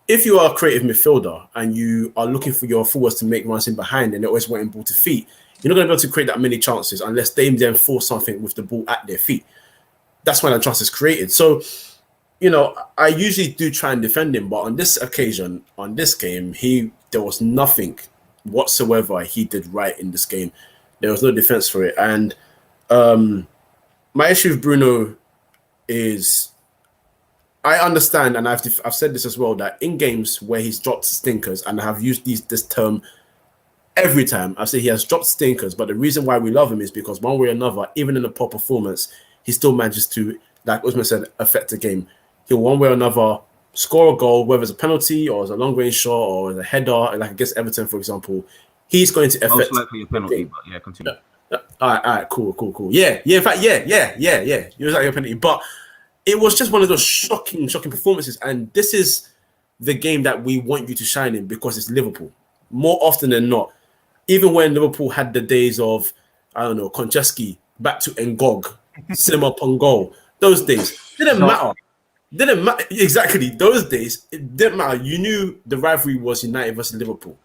if you are a creative midfielder and you are looking for your forwards to make runs in behind and they're always wanting ball to feet, you're not going to be able to create that many chances unless they then force something with the ball at their feet. That's when the chance is created. So, I usually do try and defend him, but on this occasion, on this game, there was nothing whatsoever he did right in this game. There was no defense for it. And my issue with Bruno is, I understand, and I've said this as well, that in games where he's dropped stinkers, and I have used this term every time, I say he has dropped stinkers, but the reason why we love him is because one way or another, even in a poor performance, he still manages to, like Usman said, affect the game. He'll one way or another score a goal, whether it's a penalty or it's a long-range shot or it's a header, like against Everton, for example. He's going to affect. Most likely a penalty, but yeah, continue. All right, cool. Yeah, in fact, yeah. It was like a penalty, but it was just one of those shocking performances. And this is the game that we want you to shine in because it's Liverpool. More often than not, even when Liverpool had the days of, I don't know, Konchesky, back to Ngog, Sima Pongo, those days, didn't matter. Exactly. Those days, it didn't matter. You knew the rivalry was United versus Liverpool.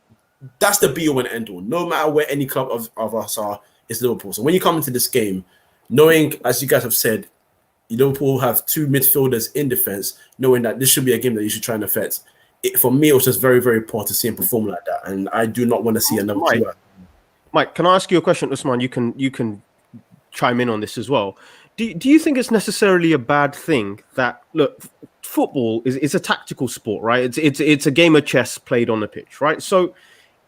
That's the be-all and end-all. No matter where any club of us are, it's Liverpool. So when you come into this game, knowing, as you guys have said, Liverpool have 2 midfielders in defense, knowing that this should be a game that you should try and affect. For me, it was just very, very poor to see him perform like that. And I do not want to see another Mike, can I ask you a question, Usmaan? You can chime in on this as well. Do you think it's necessarily a bad thing that, look, football is a tactical sport, right? It's a game of chess played on the pitch, right? So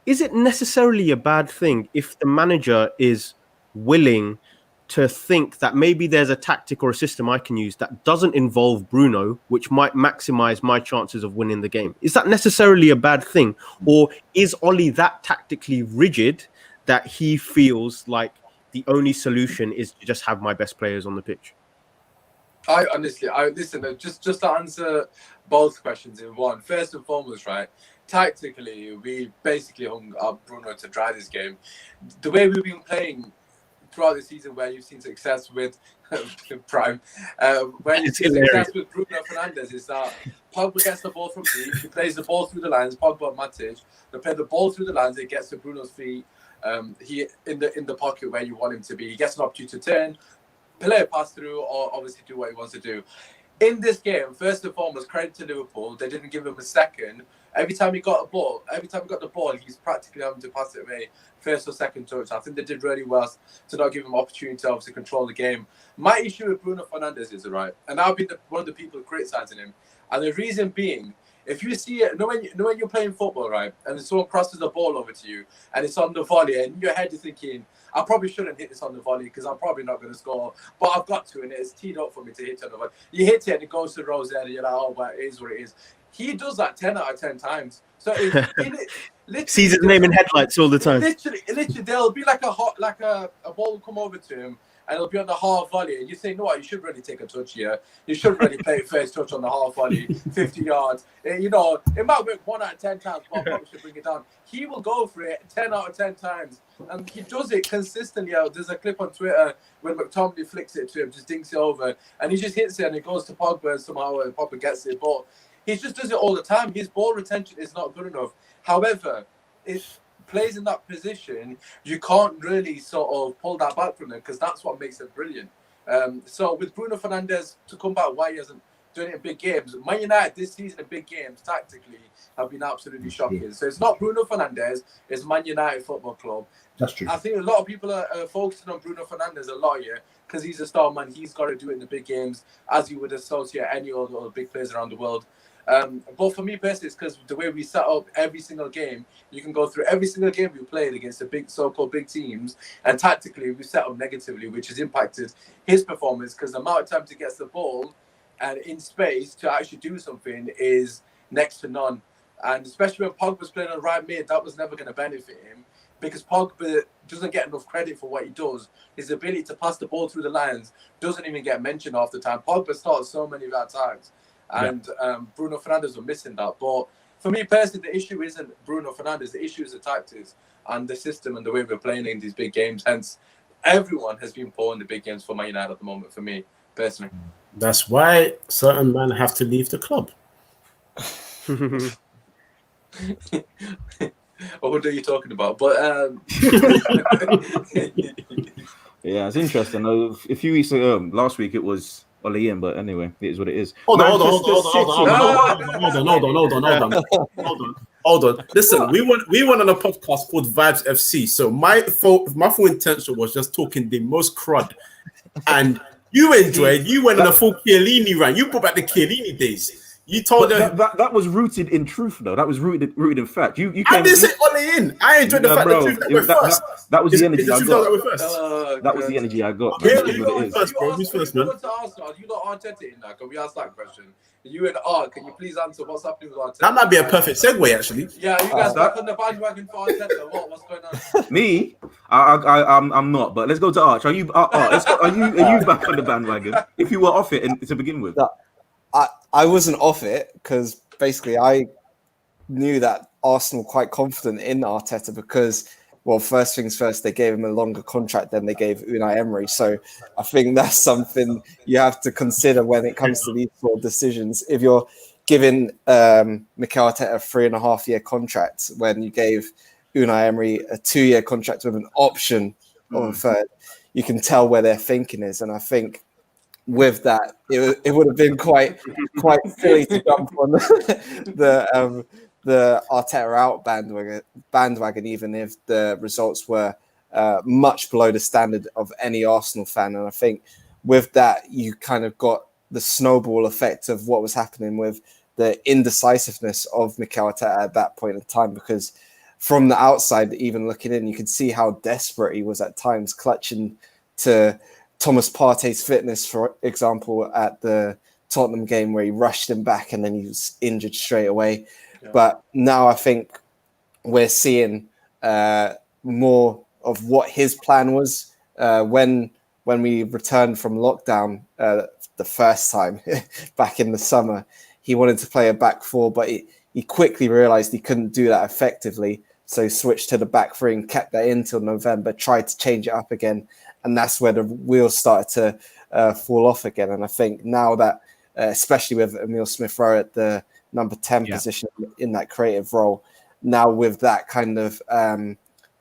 is it necessarily a bad thing if the manager is willing to think that maybe there's a tactic or a system I can use that doesn't involve Bruno, which might maximize my chances of winning the game? Is that necessarily a bad thing? Or is Ollie that tactically rigid that he feels like the only solution is to just have my best players on the pitch? I honestly, just to answer both questions in one. First and foremost, right, tactically, we basically hung up Bruno to drive this game. The way we've been playing throughout the season, where you've seen success with Prime, where you've seen success with Bruno Fernandes, is that Pogba gets the ball from deep, he plays the ball through the lines, Pogba and Matic, they play the ball through the lines, it gets to Bruno's feet, he in the pocket where you want him to be, he gets an opportunity to turn, play a pass through, or obviously do what he wants to do. In this game, first and foremost, credit to Liverpool, they didn't give him a second. Every time he got the ball, he's practically having to pass it away, first or second touch. I think they did really well to not give him opportunity to obviously control the game. My issue with Bruno Fernandes is, right, and I've been one of the people criticizing him, and the reason being, if you see it, when you're playing football, right, and someone crosses the ball over to you, and it's on the volley, and in your head you're thinking, I probably shouldn't hit this on the volley because I'm probably not going to score, but I've got to, and it's teed up for me to hit on the volley. You hit it, and it goes to the rose and you're like, oh, well, it is what it is. He does that 10 out of 10 times. So it sees his name in headlights all the time. Literally, there'll be like a ball will come over to him, and it'll be on the half volley, and you think, no, you should really take a touch here. You should really play first touch on the half volley, 50 yards. You know, it might work 1 out of 10 times, but I probably should bring it down. He will go for it 10 out of 10 times, and he does it consistently. There's a clip on Twitter when McTominay flicks it to him, just dinks it over, and he just hits it, and it goes to Pogba, and somehow Pogba gets it. But he just does it all the time. His ball retention is not good enough. However, if plays in that position, you can't really sort of pull that back from him because that's what makes him brilliant. So with Bruno Fernandes to come back, why he hasn't done it in big games? Man United this season in big games tactically have been absolutely shocking. So it's not Bruno Fernandes, it's Man United Football Club. That's true. I think a lot of people are focusing on Bruno Fernandes a lot here because he's a star man. He's got to do it in the big games as you would associate any other big players around the world. But for me personally, it's because the way we set up every single game, you can go through every single game we played against the big so-called big teams, and tactically we set up negatively, which has impacted his performance because the amount of times he gets the ball and in space to actually do something is next to none. And especially when Pogba's playing on right mid, that was never going to benefit him because Pogba doesn't get enough credit for what he does. His ability to pass the ball through the lines doesn't even get mentioned half the time. Pogba starts so many of our times. And Bruno Fernandes were missing that. But for me personally, the issue isn't Bruno Fernandes. The issue is the tactics and the system and the way we're playing in these big games. Hence, everyone has been poor in the big games for Man United at the moment, for me, personally. That's why certain men have to leave the club. What are you talking about? But yeah, it's interesting. A few weeks ago, last week it was Ollie in, but anyway, it is what it is. Hold on. Listen, we went on a podcast called Vibes FC. So my full intention was just talking the most crud, and you enjoyed. You went on a full Chiellini rant. You brought back the Chiellini days. You told them that was rooted in truth, though. That was rooted in fact. You I didn't say Ollie in. I enjoyed the fact that that was the energy I got. That was the energy I got. You got Arteta in that. Can we ask that question? You and Art, can you please answer what's happening with Arteta? That might be a perfect segue, actually. Yeah, you guys back on the bandwagon for Arteta. What's going on? Me? I'm not. But let's go to Arch. Are you back on the bandwagon? If you were off it to begin with. I wasn't off it because basically I knew that Arsenal were quite confident in Arteta because, well, first things first, they gave him a longer contract than they gave Unai Emery. So I think that's something you have to consider when it comes to these sort of decisions. If you're giving Mikel Arteta a 3.5-year contract when you gave Unai Emery a 2-year contract with an option of a third, you can tell where their thinking is. And I think with that, it would have been quite silly to jump on the Arteta out bandwagon, even if the results were much below the standard of any Arsenal fan. And I think with that, you kind of got the snowball effect of what was happening with the indecisiveness of Mikel Arteta at that point in time. Because from the outside, even looking in, you could see how desperate he was at times, clutching to Thomas Partey's fitness, for example, at the Tottenham game where he rushed him back and then he was injured straight away. Yeah. But now I think we're seeing more of what his plan was when we returned from lockdown the first time back in the summer. He wanted to play a back four, but he quickly realized he couldn't do that effectively. So he switched to the back three and kept that in till November, tried to change it up again. And that's where the wheels started to fall off again. And I think now that, especially with Emile Smith-Rowe at the number 10 position in that creative role, now with that kind of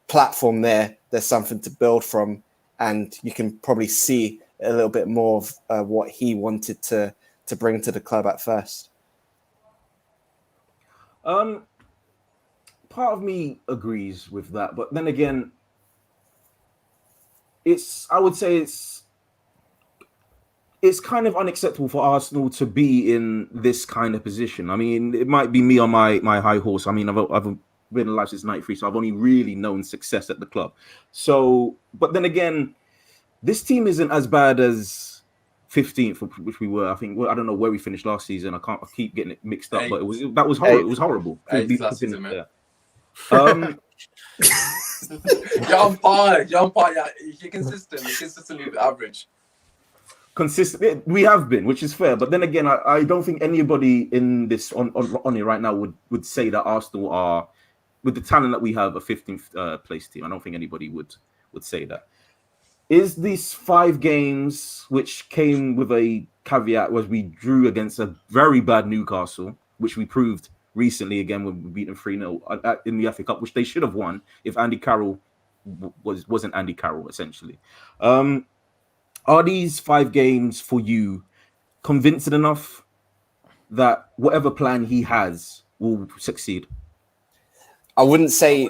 platform there's something to build from. And you can probably see a little bit more of what he wanted to bring to the club at first. Part of me agrees with that, but then again, I would say it's kind of unacceptable for Arsenal to be in this kind of position. I mean, it might be me on my high horse. I mean, I've been alive since '93, so I've only really known success at the club. So, but then again, this team isn't as bad as 15th, which we were. I think. Well, I don't know where we finished last season. I keep getting it mixed up, but it was horrible. It was horrible. Young Pie, yeah, you're consistent. You're consistently average. Consistent, we have been, which is fair. But then again, I don't think anybody in this on here right now would say that Arsenal are, with the talent that we have, a 15th place team. I don't think anybody would say that. Is these 5 games, which came with a caveat, was we drew against a very bad Newcastle, which we proved recently again when we beat them 3-0 in the FA Cup, which they should have won if Andy Carroll wasn't Andy Carroll, essentially. Are these 5 games for you convincing enough that whatever plan he has will succeed? I wouldn't say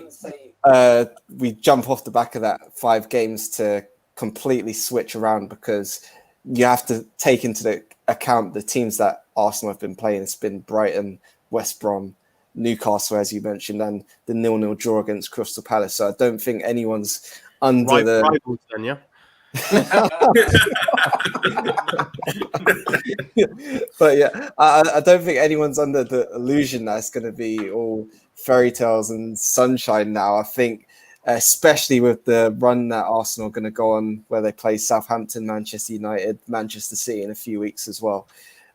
we jump off the back of that 5 games to completely switch around, because you have to take into account the teams that Arsenal have been playing. It's been Brighton, West Brom, Newcastle, as you mentioned, and the 0-0 draw against Crystal Palace. So I don't think anyone's under the... Rivals then, yeah? But yeah, I don't think anyone's under the illusion that it's going to be all fairy tales and sunshine now. I think, especially with the run that Arsenal are going to go on, where they play Southampton, Manchester United, Manchester City in a few weeks as well,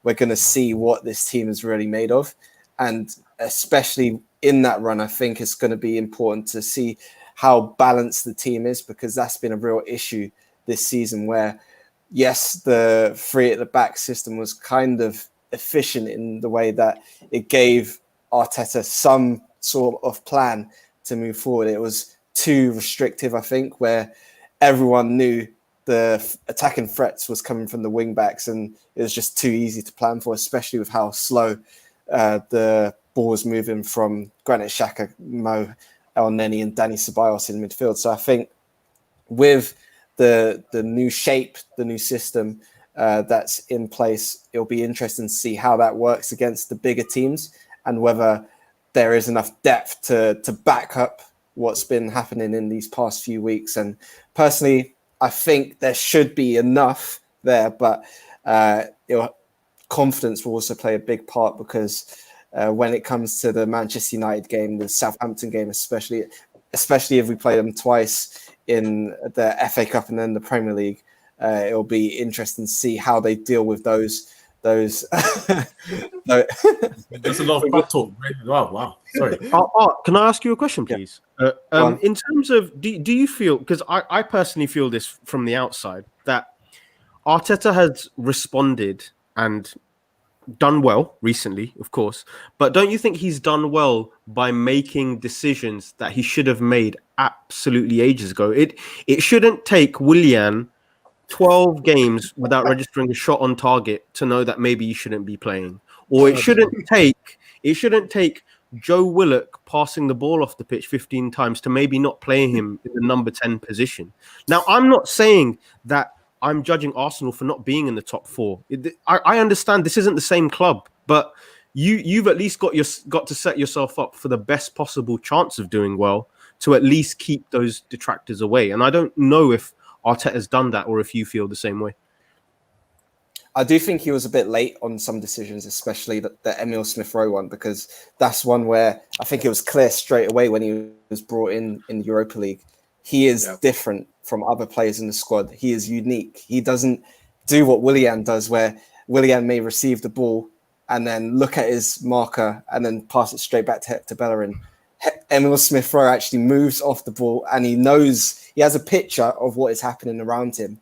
we're going to see what this team is really made of. And especially in that run, I think it's going to be important to see how balanced the team is, because that's been a real issue this season, where, yes, the 3 at the back system was kind of efficient in the way that it gave Arteta some sort of plan to move forward. It was too restrictive, I think, where everyone knew the attacking threats was coming from the wing backs, and it was just too easy to plan for, especially with how slow the ball was moving from Granit Xhaka, Mo Elneny and Dani Ceballos in midfield. So I think with the new shape, the new system that's in place, it'll be interesting to see how that works against the bigger teams, and whether there is enough depth to back up what's been happening in these past few weeks. And personally, I think there should be enough there, but confidence will also play a big part, because when it comes to the Manchester United game, the Southampton game, especially if we play them twice in the FA Cup and then the Premier League, it'll be interesting to see how they deal with those. There's a lot of butt talk. Wow. Sorry. Art, can I ask you a question, please? In terms of, do you feel, because I personally feel this from the outside, that Arteta has responded and done well recently, of course, but don't you think he's done well by making decisions that he should have made absolutely ages ago? It shouldn't take Willian 12 games without registering a shot on target to know that maybe you shouldn't be playing, or it shouldn't take Joe Willock passing the ball off the pitch 15 times to maybe not play him in the number 10 position. Now, I'm not saying that I'm judging Arsenal for not being in the top 4. I understand this isn't the same club, but you've at least got to set yourself up for the best possible chance of doing well to at least keep those detractors away. And I don't know if Arteta's done that or if you feel the same way. I do think he was a bit late on some decisions, especially the Emile Smith-Rowe one, because that's one where I think it was clear straight away when he was brought in the Europa League. He is different from other players in the squad. He is unique. He doesn't do what Willian does, where Willian may receive the ball and then look at his marker and then pass it straight back to Hector Bellerin. Emile Smith-Rowe actually moves off the ball and he has a picture of what is happening around him.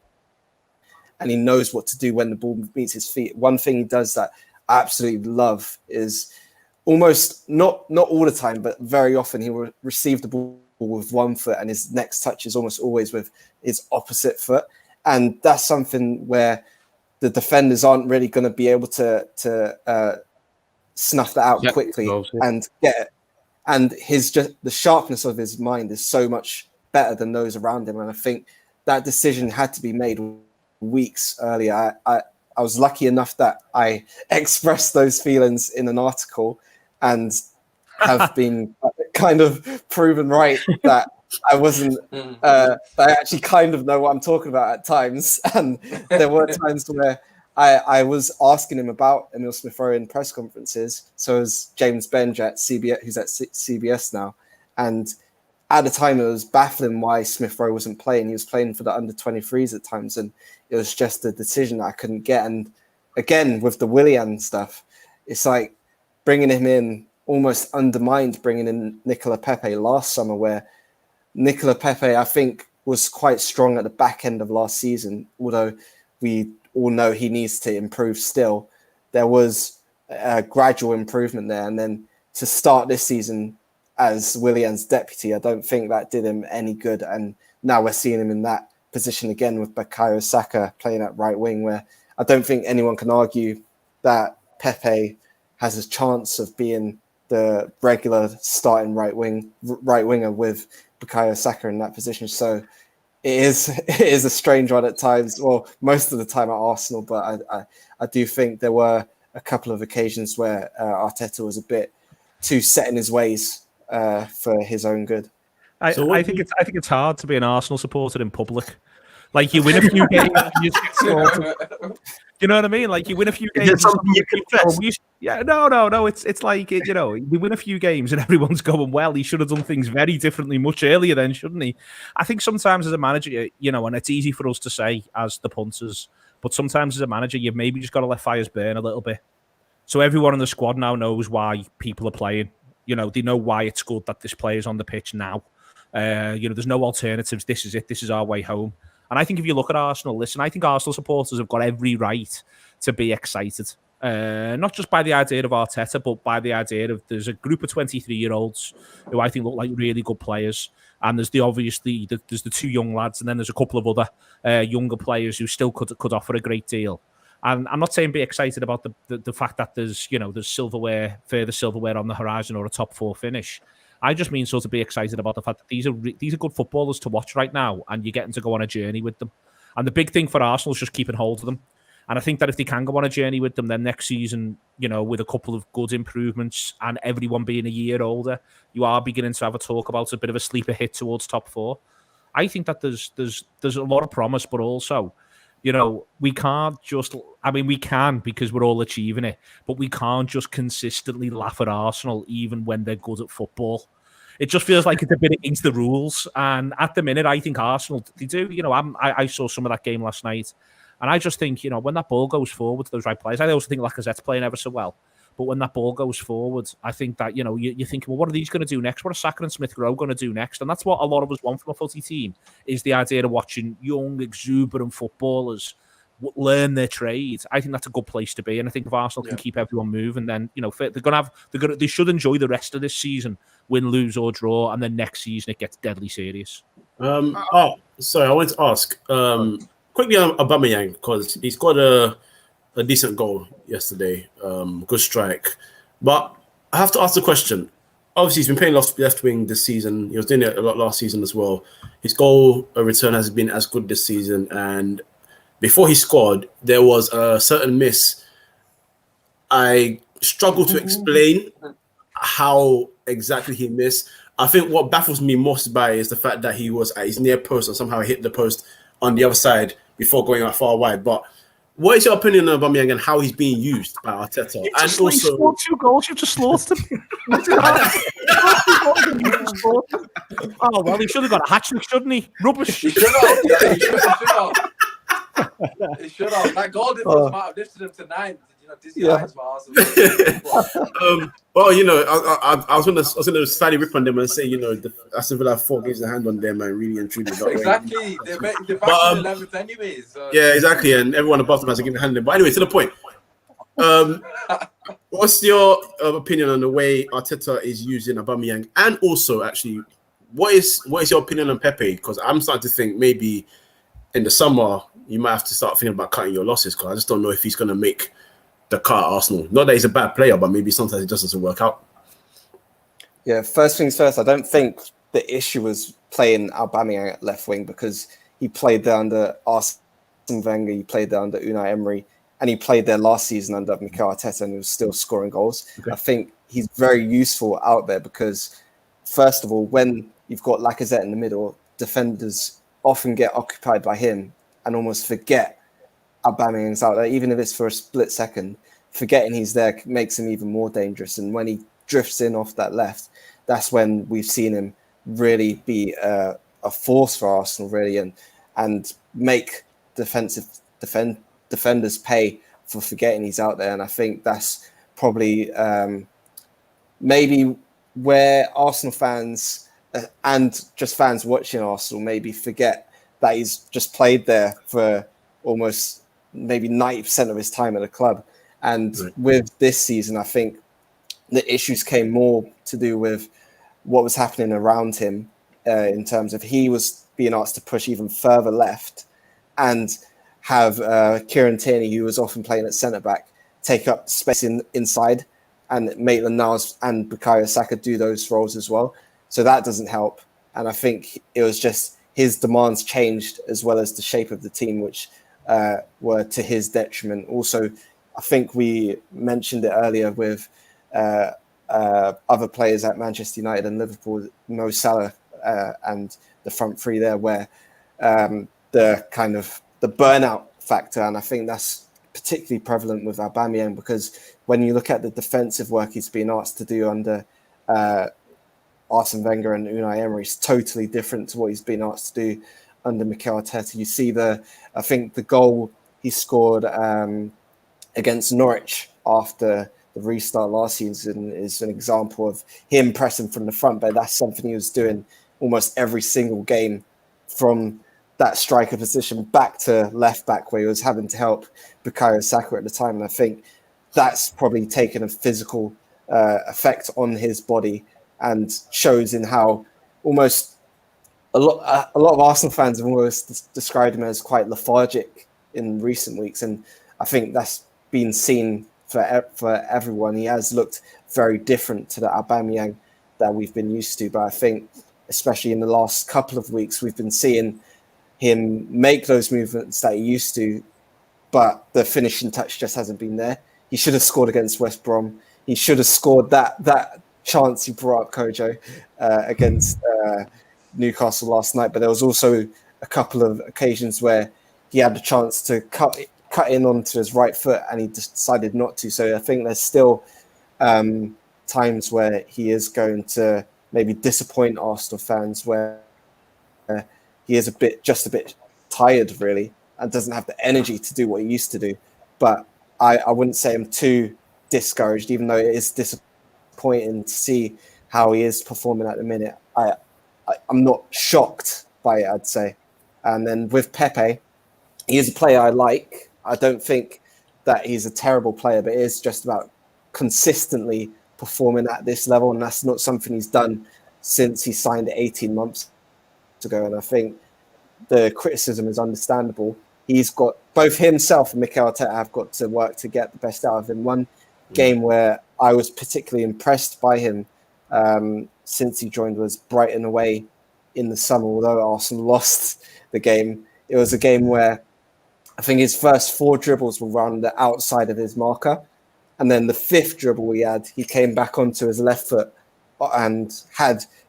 And he knows what to do when the ball meets his feet. One thing he does that I absolutely love is almost not all the time, but very often he will receive the ball with one foot and his next touch is almost always with his opposite foot. And that's something where the defenders aren't really going to be able to snuff that out quickly and get it. And the sharpness of his mind is so much better than those around him. And I think that decision had to be made weeks earlier. I was lucky enough that I expressed those feelings in an article and have been kind of proven right that I wasn't. I actually kind of know what I'm talking about at times, and there were times where I was asking him about Emile Smith-Rowe in press conferences. So was James Benge at CBS, who's at CBS now, and at the time it was baffling why Smith-Rowe wasn't playing. He was playing for the under-23s at times, and it was just a decision I couldn't get. And again, with the Willian stuff, it's like bringing him in almost undermined bringing in Nicola Pepe last summer, where Nicola Pepe, I think, was quite strong at the back end of last season, although we all know he needs to improve still. There was a gradual improvement there. And then to start this season as Willian's deputy, I don't think that did him any good. And now we're seeing him in that position again with Bukayo Saka playing at right wing, where I don't think anyone can argue that Pepe has a chance of being the regular starting right winger with Bukayo Saka in that position. So it is a strange one at times, well, most of the time at Arsenal, but I do think there were a couple of occasions where Arteta was a bit too set in his ways for his own good. I think it's hard to be an Arsenal supporter in public. Like, you win a few games, you get slaughtered. You know what I mean? Like, you win a few games. Is something you confess? No. It's like, you know, we win a few games and everyone's going, well, he should have done things very differently much earlier then, shouldn't he? I think sometimes as a manager, you know, and it's easy for us to say as the punters, but sometimes as a manager, you've maybe just got to let fires burn a little bit. So everyone in the squad now knows why people are playing. You know, they know why it's good that this player's on the pitch now. You know, there's no alternatives. This is it. This is our way home. And I think if you look at Arsenal, I think Arsenal supporters have got every right to be excited. Not just by the idea of Arteta, but by the idea of there's a group of 23-year-olds who I think look like really good players. And there's there's the two young lads, and then there's a couple of other younger players who still could offer a great deal. And I'm not saying be excited about the fact that there's further silverware on the horizon or a top four finish. I just mean sort of be excited about the fact that these are good footballers to watch right now, and you're getting to go on a journey with them. And the big thing for Arsenal is just keeping hold of them. And I think that if they can go on a journey with them, then next season, you know, with a couple of good improvements and everyone being a year older, you are beginning to have a talk about a bit of a sleeper hit towards top four. I think that there's a lot of promise, but also, you know, we can't just, I mean, we can because we're all achieving it, but we can't just consistently laugh at Arsenal even when they're good at football. It just feels like it's a bit against the rules. And at the minute, I think Arsenal, they do, you know, I saw some of that game last night. And I just think, you know, when that ball goes forward to those right players, I also think Lacazette's playing ever so well. But when that ball goes forward, I think that, you know, you're thinking, well, what are these going to do next? What are Saka and Smith-Rowe going to do next? And that's what a lot of us want from a footy team, is the idea of watching young, exuberant footballers learn their trade. I think that's a good place to be. And I think if Arsenal can keep everyone moving, then, you know, they should enjoy the rest of this season, win, lose or draw. And then next season it gets deadly serious. Sorry, I wanted to ask quickly on Aubameyang, because he scored a decent goal yesterday, good strike. But I have to ask the question. Obviously, he's been playing left wing this season. He was doing it a lot last season as well. His goal return has been as good this season. And before he scored, there was a certain miss. I struggle to explain how exactly he missed. I think what baffles me most about it is the fact that he was at his near post and somehow hit the post on the other side before going out far wide. But what is your opinion on Aubameyang and how he's being used by Arteta? You And just like also, scored 2 goals. You've just slaughtered him. Oh well, he should have got a hat trick, shouldn't he? Rubbish. He should have. Yeah, he should have. He should have. That goal difference might have lifted him to 9. You know, Disney Hines for Arsenal. well, you know, I was gonna slightly rip on them and say, you know, Aston Villa have 4 games in hand on them, and really and truly. Exactly. They're back in 11th anyways. So. Yeah, exactly, and everyone above them has a given hand on them. But anyway, to the point. What's your opinion on the way Arteta is using Aubameyang, and also actually, what is your opinion on Pepe? Because I'm starting to think maybe in the summer you might have to start thinking about cutting your losses. Because I just don't know if he's going to make the cut at Arsenal. Not that he's a bad player, but maybe sometimes it just doesn't work out. Yeah, first things first, I don't think the issue was playing Aubameyang at left wing, because he played there under Arsene Wenger, he played there under Unai Emery, and he played there last season under Mikel Arteta and he was still scoring goals. Okay. I think he's very useful out there because, first of all, when you've got Lacazette in the middle, defenders often get occupied by him and almost forget Aubameyang's out there, even if it's for a split second. Forgetting he's there makes him even more dangerous. And when he drifts in off that left, that's when we've seen him really be a force for Arsenal, really, and make defenders pay for forgetting he's out there. And I think that's probably maybe where Arsenal fans and just fans watching Arsenal maybe forget that he's just played there for almost maybe 90% of his time at the club. And with this season, I think the issues came more to do with what was happening around him in terms of he was being asked to push even further left and have Kieran Tierney, who was often playing at centre-back, take up space inside, and Maitland-Niles and Bukayo Saka do those roles as well. So that doesn't help. And I think it was just his demands changed as well as the shape of the team, which were to his detriment. Also, I think we mentioned it earlier with other players at Manchester United and Liverpool, Mo Salah and the front three there, where the kind of the burnout factor, and I think that's particularly prevalent with Aubameyang, because when you look at the defensive work he's been asked to do under Arsene Wenger and Unai Emery, it's totally different to what he's been asked to do under Mikel Arteta. You see I think the goal he scored against Norwich after the restart last season is an example of him pressing from the front, but that's something he was doing almost every single game from that striker position back to left back, where he was having to help Bukayo Saka at the time. And I think that's probably taken a physical effect on his body and shows in how almost a lot of Arsenal fans have almost described him as quite lethargic in recent weeks. And I think that's been seen for everyone. He has looked very different to the Aubameyang that we've been used to. But I think, especially in the last couple of weeks, we've been seeing him make those movements that he used to, but the finishing touch just hasn't been there. He should have scored against West Brom. He should have scored that chance he brought up, Kojo, against Newcastle last night. But there was also a couple of occasions where he had the chance to cut in onto his right foot and he decided not to. So I think there's still times where he is going to maybe disappoint Arsenal fans, where he is just a bit tired, really, and doesn't have the energy to do what he used to do. But I wouldn't say I'm too discouraged, even though it is disappointing to see how he is performing at the minute. I'm not shocked by it, I'd say. And then with Pepe, he is a player I like. I don't think that he's a terrible player, but it is just about consistently performing at this level, and that's not something he's done since he signed 18 months ago. And I think the criticism is understandable. He's got both himself and Mikel Arteta have got to work to get the best out of him. One game where I was particularly impressed by him since he joined was Brighton away in the summer. Although Arsenal lost the game, it was a game where I think his first 4 dribbles were around the outside of his marker, And then the fifth dribble he came back onto his left foot and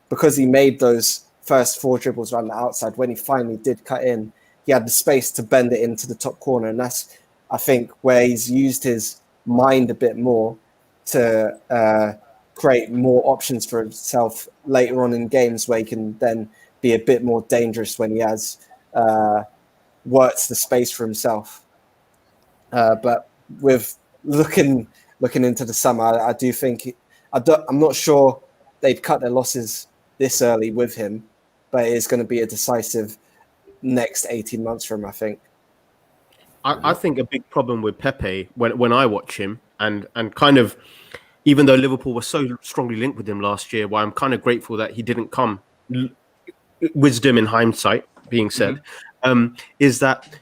because he made those first 4 dribbles around the outside, when he finally did cut in, he had the space to bend it into the top corner. And that's, I think, where he's used his mind a bit more to create more options for himself later on in games, where he can then be a bit more dangerous when he has worked the space for himself. But with looking into the summer, I do think I'm not sure they'd cut their losses this early with him, but it is going to be a decisive next 18 months for him, I think. I think a big problem with Pepe when I watch him and kind of, even though Liverpool was so strongly linked with him last year, why I'm kind of grateful that he didn't come, wisdom in hindsight being said, is that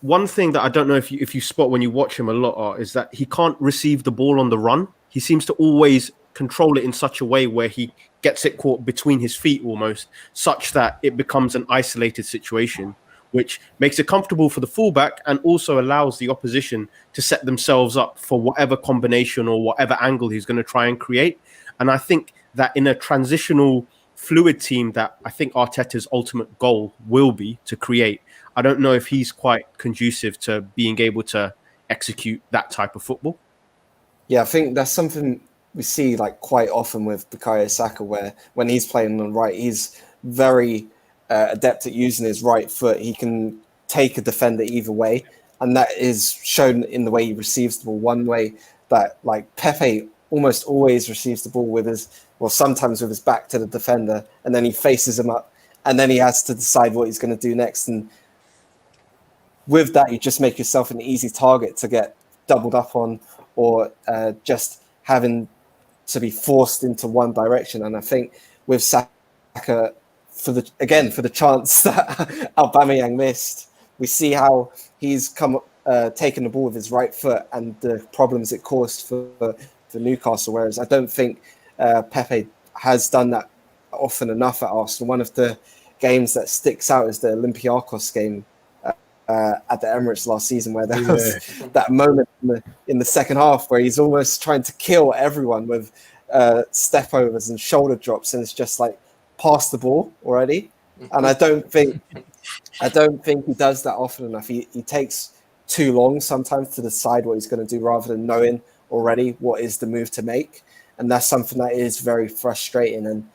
one thing that I don't know if you spot when you watch him a lot is that he can't receive the ball on the run. He seems to always control it in such a way where he gets it caught between his feet almost, such that it becomes an isolated situation, which makes it comfortable for the fullback and also allows the opposition to set themselves up for whatever combination or whatever angle he's going to try and create. And I think that in a transitional, fluid team that I think Arteta's ultimate goal will be to create, I don't know if he's quite conducive to being able to execute that type of football. Yeah, I think that's something we see like quite often with Bukayo Saka, where when he's playing on the right, he's very adept at using his right foot. He can take a defender either way, and that is shown in the way he receives the ball. One way that like Pepe almost always receives the ball with sometimes with his back to the defender, and then he faces him up, and then he has to decide what he's going to do next. And with that, you just make yourself an easy target to get doubled up on, or just having to be forced into one direction. And I think with Saka, for the chance that Aubameyang missed, we see how he's taken the ball with his right foot and the problems it caused for Newcastle. Whereas I don't think Pepe has done that often enough at Arsenal. One of the games that sticks out is the Olympiacos game at the Emirates last season, where there was that moment in the second half where he's almost trying to kill everyone with step overs and shoulder drops, and it's just like pass the ball already. And I don't think he does that often enough. He takes too long sometimes to decide what he's going to do rather than knowing already what is the move to make, and that's something that is very frustrating. And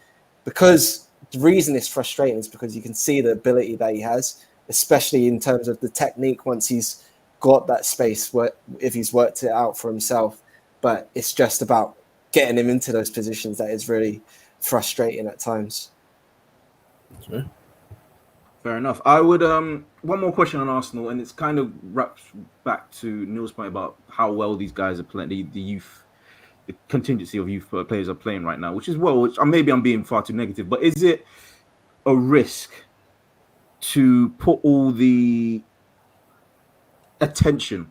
because the reason it's frustrating is because you can see the ability that he has, especially in terms of the technique once he's got that space, if he's worked it out for himself. But it's just about getting him into those positions that is really frustrating at times. Fair enough. I would one more question on Arsenal, and it's kind of wraps back to Neil's point about how well these guys are playing, the youth, the contingency of youth players are playing right now, which maybe I'm being far too negative, but is it a risk to put all the attention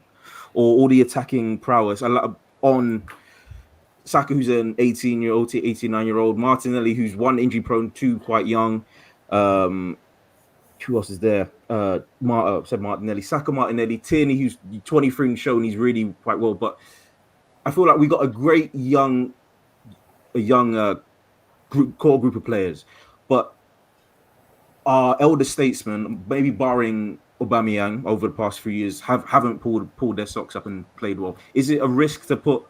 or all the attacking prowess on Saka, who's an 18-year-old, 89-year-old, Martinelli, who's one injury prone, two quite young. Who else is there? Said Martinelli, Saka, Martinelli, Tierney, who's 23 and shown he's really quite well. But I feel like we got a great young core group of players, but our elder statesmen, maybe barring Aubameyang over the past few years, haven't pulled their socks up and played well. Is it a risk to put,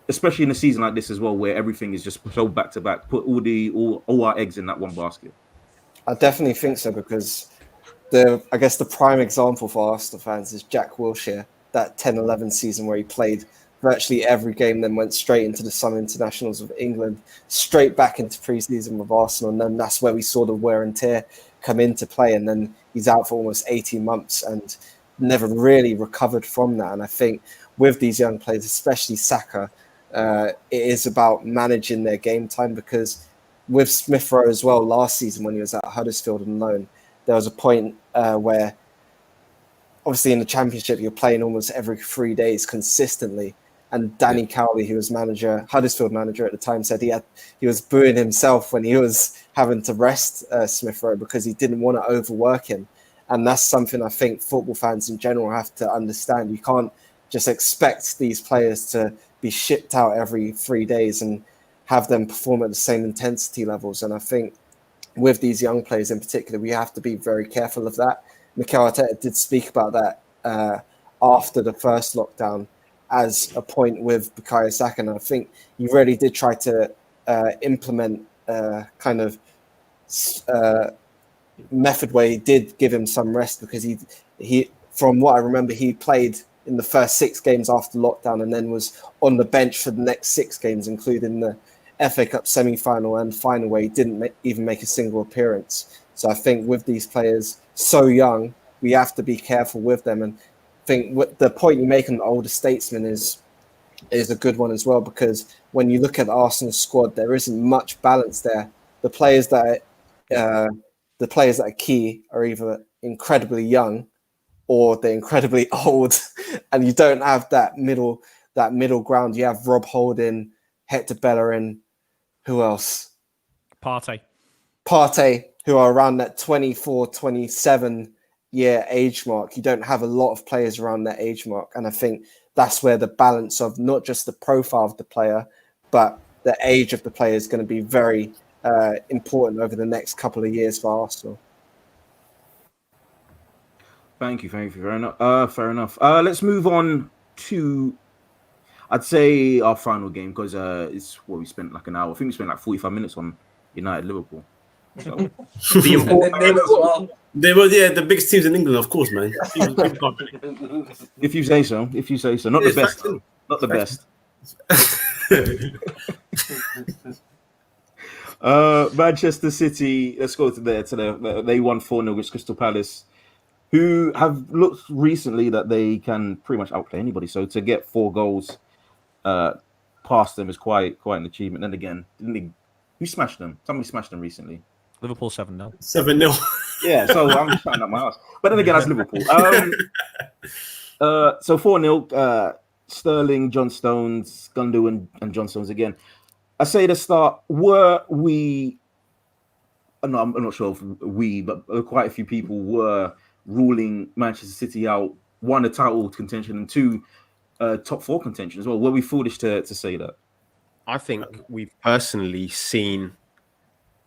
especially in a season like this as well, where everything is just so back to back, put all our eggs in that one basket? I definitely think so, because the prime example for Arsenal fans is Jack Wilshere, that 10-11 season where he played virtually every game, then went straight into the Summer Internationals of England, straight back into pre-season with Arsenal, and then that's where we saw the wear and tear come into play, and then he's out for almost 18 months and never really recovered from that. And I think with these young players, especially Saka, it is about managing their game time, because with Smith Rowe as well, last season when he was at Huddersfield on loan, there was a point where obviously in the Championship you're playing almost every 3 days consistently, and Danny Cowley, who was Huddersfield manager at the time, said he was booing himself when he was having to rest Smith Rowe because he didn't want to overwork him. And that's something I think football fans in general have to understand. You can't just expect these players to be shipped out every 3 days and have them perform at the same intensity levels. And I think with these young players in particular, we have to be very careful of that. Mikel Arteta did speak about that after the first lockdown as a point with Bukayo Saka. And I think he really did try to implement kind of method where he did give him some rest, because he from what I remember, he played in the first 6 games after lockdown and then was on the bench for the next 6 games, including the FA Cup semi-final and final, where he didn't even make a single appearance. So I think with these players so young, we have to be careful with them. And I think the point you make on the older statesman is a good one as well, because when you look at the Arsenal squad, there isn't much balance there. The players that are key are either incredibly young or they're incredibly old, and you don't have that middle ground. You have Rob Holding, Hector Bellerin, who else? Partey, who are around that 24, 27 year age mark. You don't have a lot of players around that age mark, and I think that's where the balance of not just the profile of the player, but the age of the player is going to be very important over the next couple of years for Arsenal. Thank you. Fair enough. Let's move on to, I'd say, our final game, because it's what we spent like an hour. I think we spent like 45 minutes on United Liverpool. So. They were the biggest teams in England, of course, man. If you say so. Not the best. Not the best. Manchester City, let's go to there. They won 4-0 against Crystal Palace, who have looked recently that they can pretty much outplay anybody. So to get 4 goals past them is quite an achievement. And again, who smashed them? Somebody smashed them recently. Liverpool 7-0. 7-0. Yeah, so I'm just trying up my ass. But then again, that's Liverpool. So 4-0, Sterling, John Stones, Gundogan, and John Stones again. I say to start, were we... No, I'm not sure if we, but quite a few people were ruling Manchester City out, 1, a title contention, and 2, top 4 contention as well. Were we foolish to say that? I think we've personally seen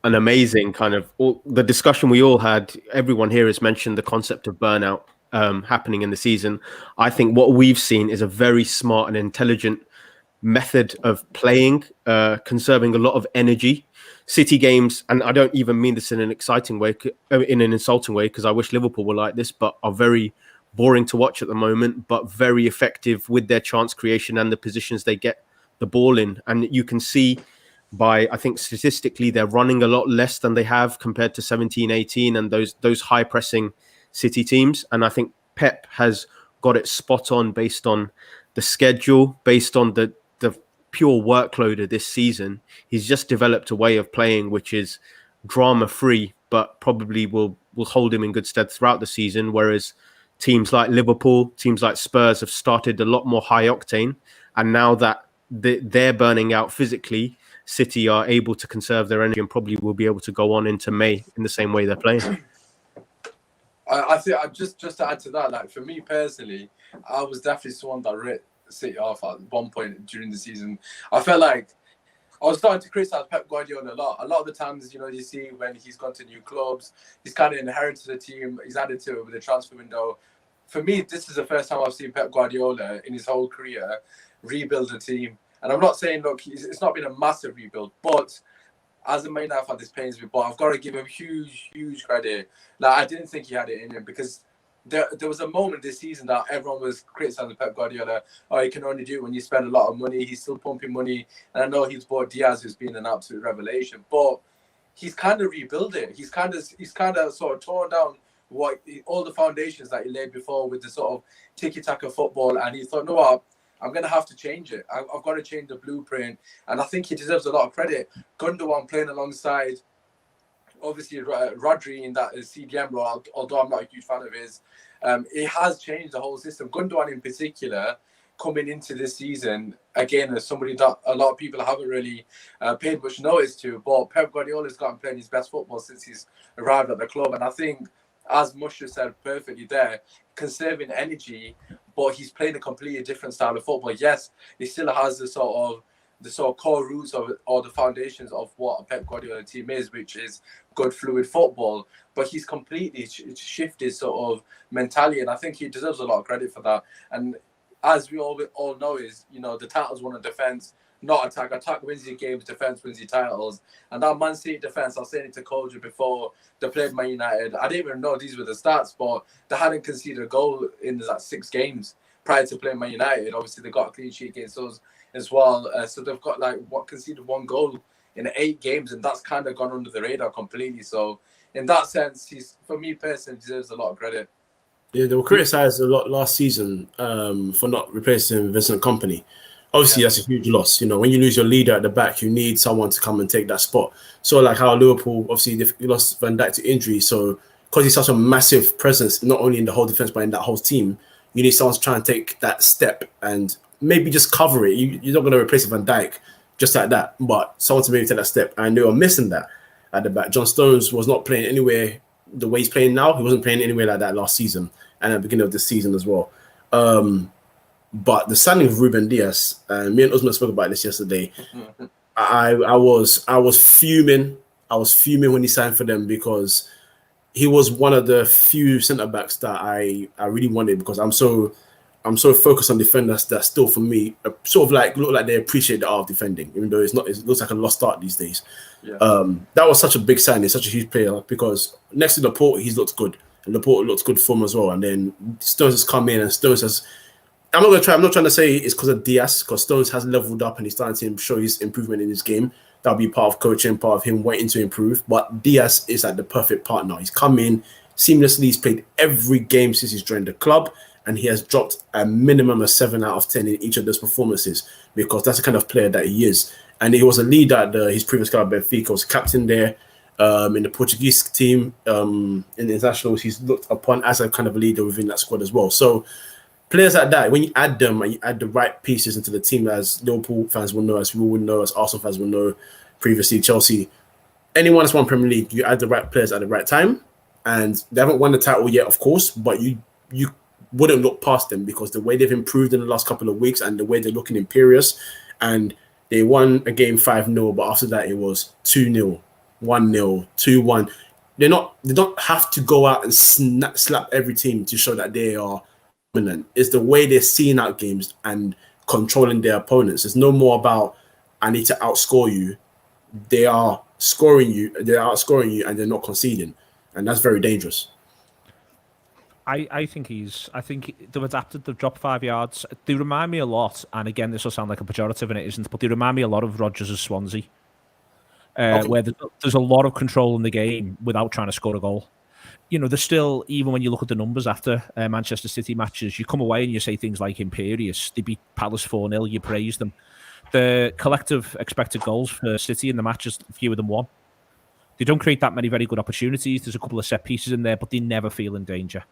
an amazing kind of the discussion we all had. Everyone here has mentioned the concept of burnout happening in the season. I think what we've seen is a very smart and intelligent method of playing, conserving a lot of energy. City games, and I don't even mean this in an exciting way, in an insulting way, because I wish Liverpool were like this, but are very boring to watch at the moment, but very effective with their chance creation and the positions they get the ball in. And you can see by, I think statistically, they're running a lot less than they have compared to 17-18 and those high pressing City teams. And I think Pep has got it spot on based on the schedule, based on the pure workload of this season. He's just developed a way of playing which is drama free, but probably will hold him in good stead throughout the season. Whereas teams like Liverpool, teams like Spurs have started a lot more high octane, and now that they're burning out physically, City are able to conserve their energy and probably will be able to go on into May in the same way they're playing. I think just to add to that, like for me personally, I was definitely someone that writ City off at one point during the season. I felt like I was starting to criticize Pep Guardiola a lot. A lot of the times, you see when he's gone to new clubs, he's kind of inherited the team, he's added to it with the transfer window. For me, this is the first time I've seen Pep Guardiola in his whole career rebuild a team. And I'm not saying, look, it's not been a massive rebuild, but as a Man United fan, this pains me, but I've got to give him huge credit. Like, I didn't think he had it in him, because there was a moment this season that everyone was criticizing Pep Guardiola. Oh, he can only do it when you spend a lot of money. He's still pumping money. And I know he's bought Diaz, who's been an absolute revelation, but he's kind of rebuilt it. He's kind of sort of torn down all the foundations that he laid before with the sort of tiki-taka football. And he thought, no, what? I'm going to have to change it. I've got to change the blueprint. And I think he deserves a lot of credit. Gundogan playing alongside, obviously, Rodri in that CDM role, although I'm not a huge fan of his. It has changed the whole system. Gundogan in particular, coming into this season, again, as somebody that a lot of people haven't really paid much notice to, but Pep Guardiola's gotten playing his best football since he's arrived at the club. And I think, as Mush said perfectly there, conserving energy, but he's playing a completely different style of football. Yes, he still has the sort of core roots of it, or the foundations of what a Pep Guardiola team is, which is good fluid football. But he's completely shifted sort of mentality, and I think he deserves a lot of credit for that. And as we all know, is the titles won on defense, not attack. Attack wins your games, defense wins your titles. And that Man City defense, I was saying it to Koji before they played Man United. I didn't even know these were the stats, but they hadn't conceded a goal in 6 games prior to playing Man United. Obviously, they got a clean sheet against us as well. So they've got conceded 1 goal in 8 games, and that's kind of gone under the radar completely. So in that sense, for me personally, deserves a lot of credit. Yeah, they were criticised a lot last season for not replacing Vincent Kompany. Obviously, that's a huge loss. When you lose your leader at the back, you need someone to come and take that spot. So, like how Liverpool, obviously, they lost Van Dijk to injury. So, because he's such a massive presence, not only in the whole defense, but in that whole team, you need someone to try and take that step and maybe just cover it. You're not going to replace Van Dijk just like that, but someone to maybe take that step. And they were missing that at the back. John Stones was not playing anywhere the way he's playing now. He wasn't playing anywhere like that last season and at the beginning of this season as well. But the signing of Ruben Dias, me and Usmaan spoke about this yesterday. I was fuming. I was fuming when he signed for them because he was one of the few centre backs that I really wanted, because I'm so focused on defenders that still, for me, sort of look like they appreciate the art of defending, even though it looks like a lost art these days. Yeah. That was such a big signing, such a huge player, because next to Laporte, he's looked good, and Laporte looks good for him as well. And then Stones has come in, and Stones has. I'm not trying to say it's because of Diaz, because Stones has leveled up and he's starting to show his improvement in his game. That'll be part of coaching, part of him waiting to improve. But Diaz is the perfect partner. He's come in seamlessly. He's played every game since he's joined the club, and he has dropped a minimum of 7 out of 10 in each of those performances, because that's the kind of player that he is. And he was a leader at his previous club, Benfica. Was captain there in the Portuguese team. In the internationals, he's looked upon as a kind of leader within that squad as well. So players like that, when you add them and you add the right pieces into the team, as Liverpool fans will know, as people will know, as Arsenal fans will know, previously Chelsea, anyone that's won Premier League, you add the right players at the right time. And they haven't won the title yet, of course, but you wouldn't look past them, because the way they've improved in the last couple of weeks and the way they're looking imperious, and they won a game 5-0, but after that it was 2-0, 1-0, 2-1. They don't have to go out and slap every team to show that they are dominant. It's the way they're seeing out games and controlling their opponents. It's no more about I need to outscore you. They are scoring you, they're outscoring you, and they're not conceding. And that's very dangerous. I think they've adapted. They've dropped 5 yards. They remind me a lot, and again, this will sound like a pejorative, and it isn't, but they remind me a lot of Rodgers' Swansea, where there's a lot of control in the game without trying to score a goal. There's still, even when you look at the numbers after Manchester City matches, you come away and you say things like imperious. They beat Palace 4-0, you praise them. The collective expected goals for City in the match is fewer than 1. They don't create that many very good opportunities. There's a couple of set pieces in there, but they never feel in danger.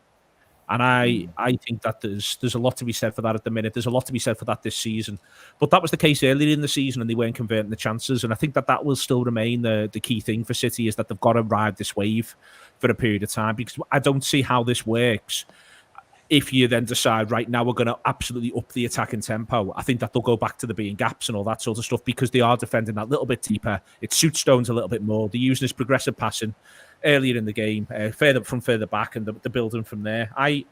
And I think that there's a lot to be said for that at the minute. There's a lot to be said for that this season. But that was the case earlier in the season, and they weren't converting the chances. And I think that will still remain the key thing for City, is that they've got to ride this wave for a period of time, because I don't see how this works if you then decide, right now we're going to absolutely up the attacking tempo. I think that they'll go back to the being gaps and all that sort of stuff, because they are defending that little bit deeper. It suits Stones a little bit more. They're using this progressive passing earlier in the game, further back, and the building from there. I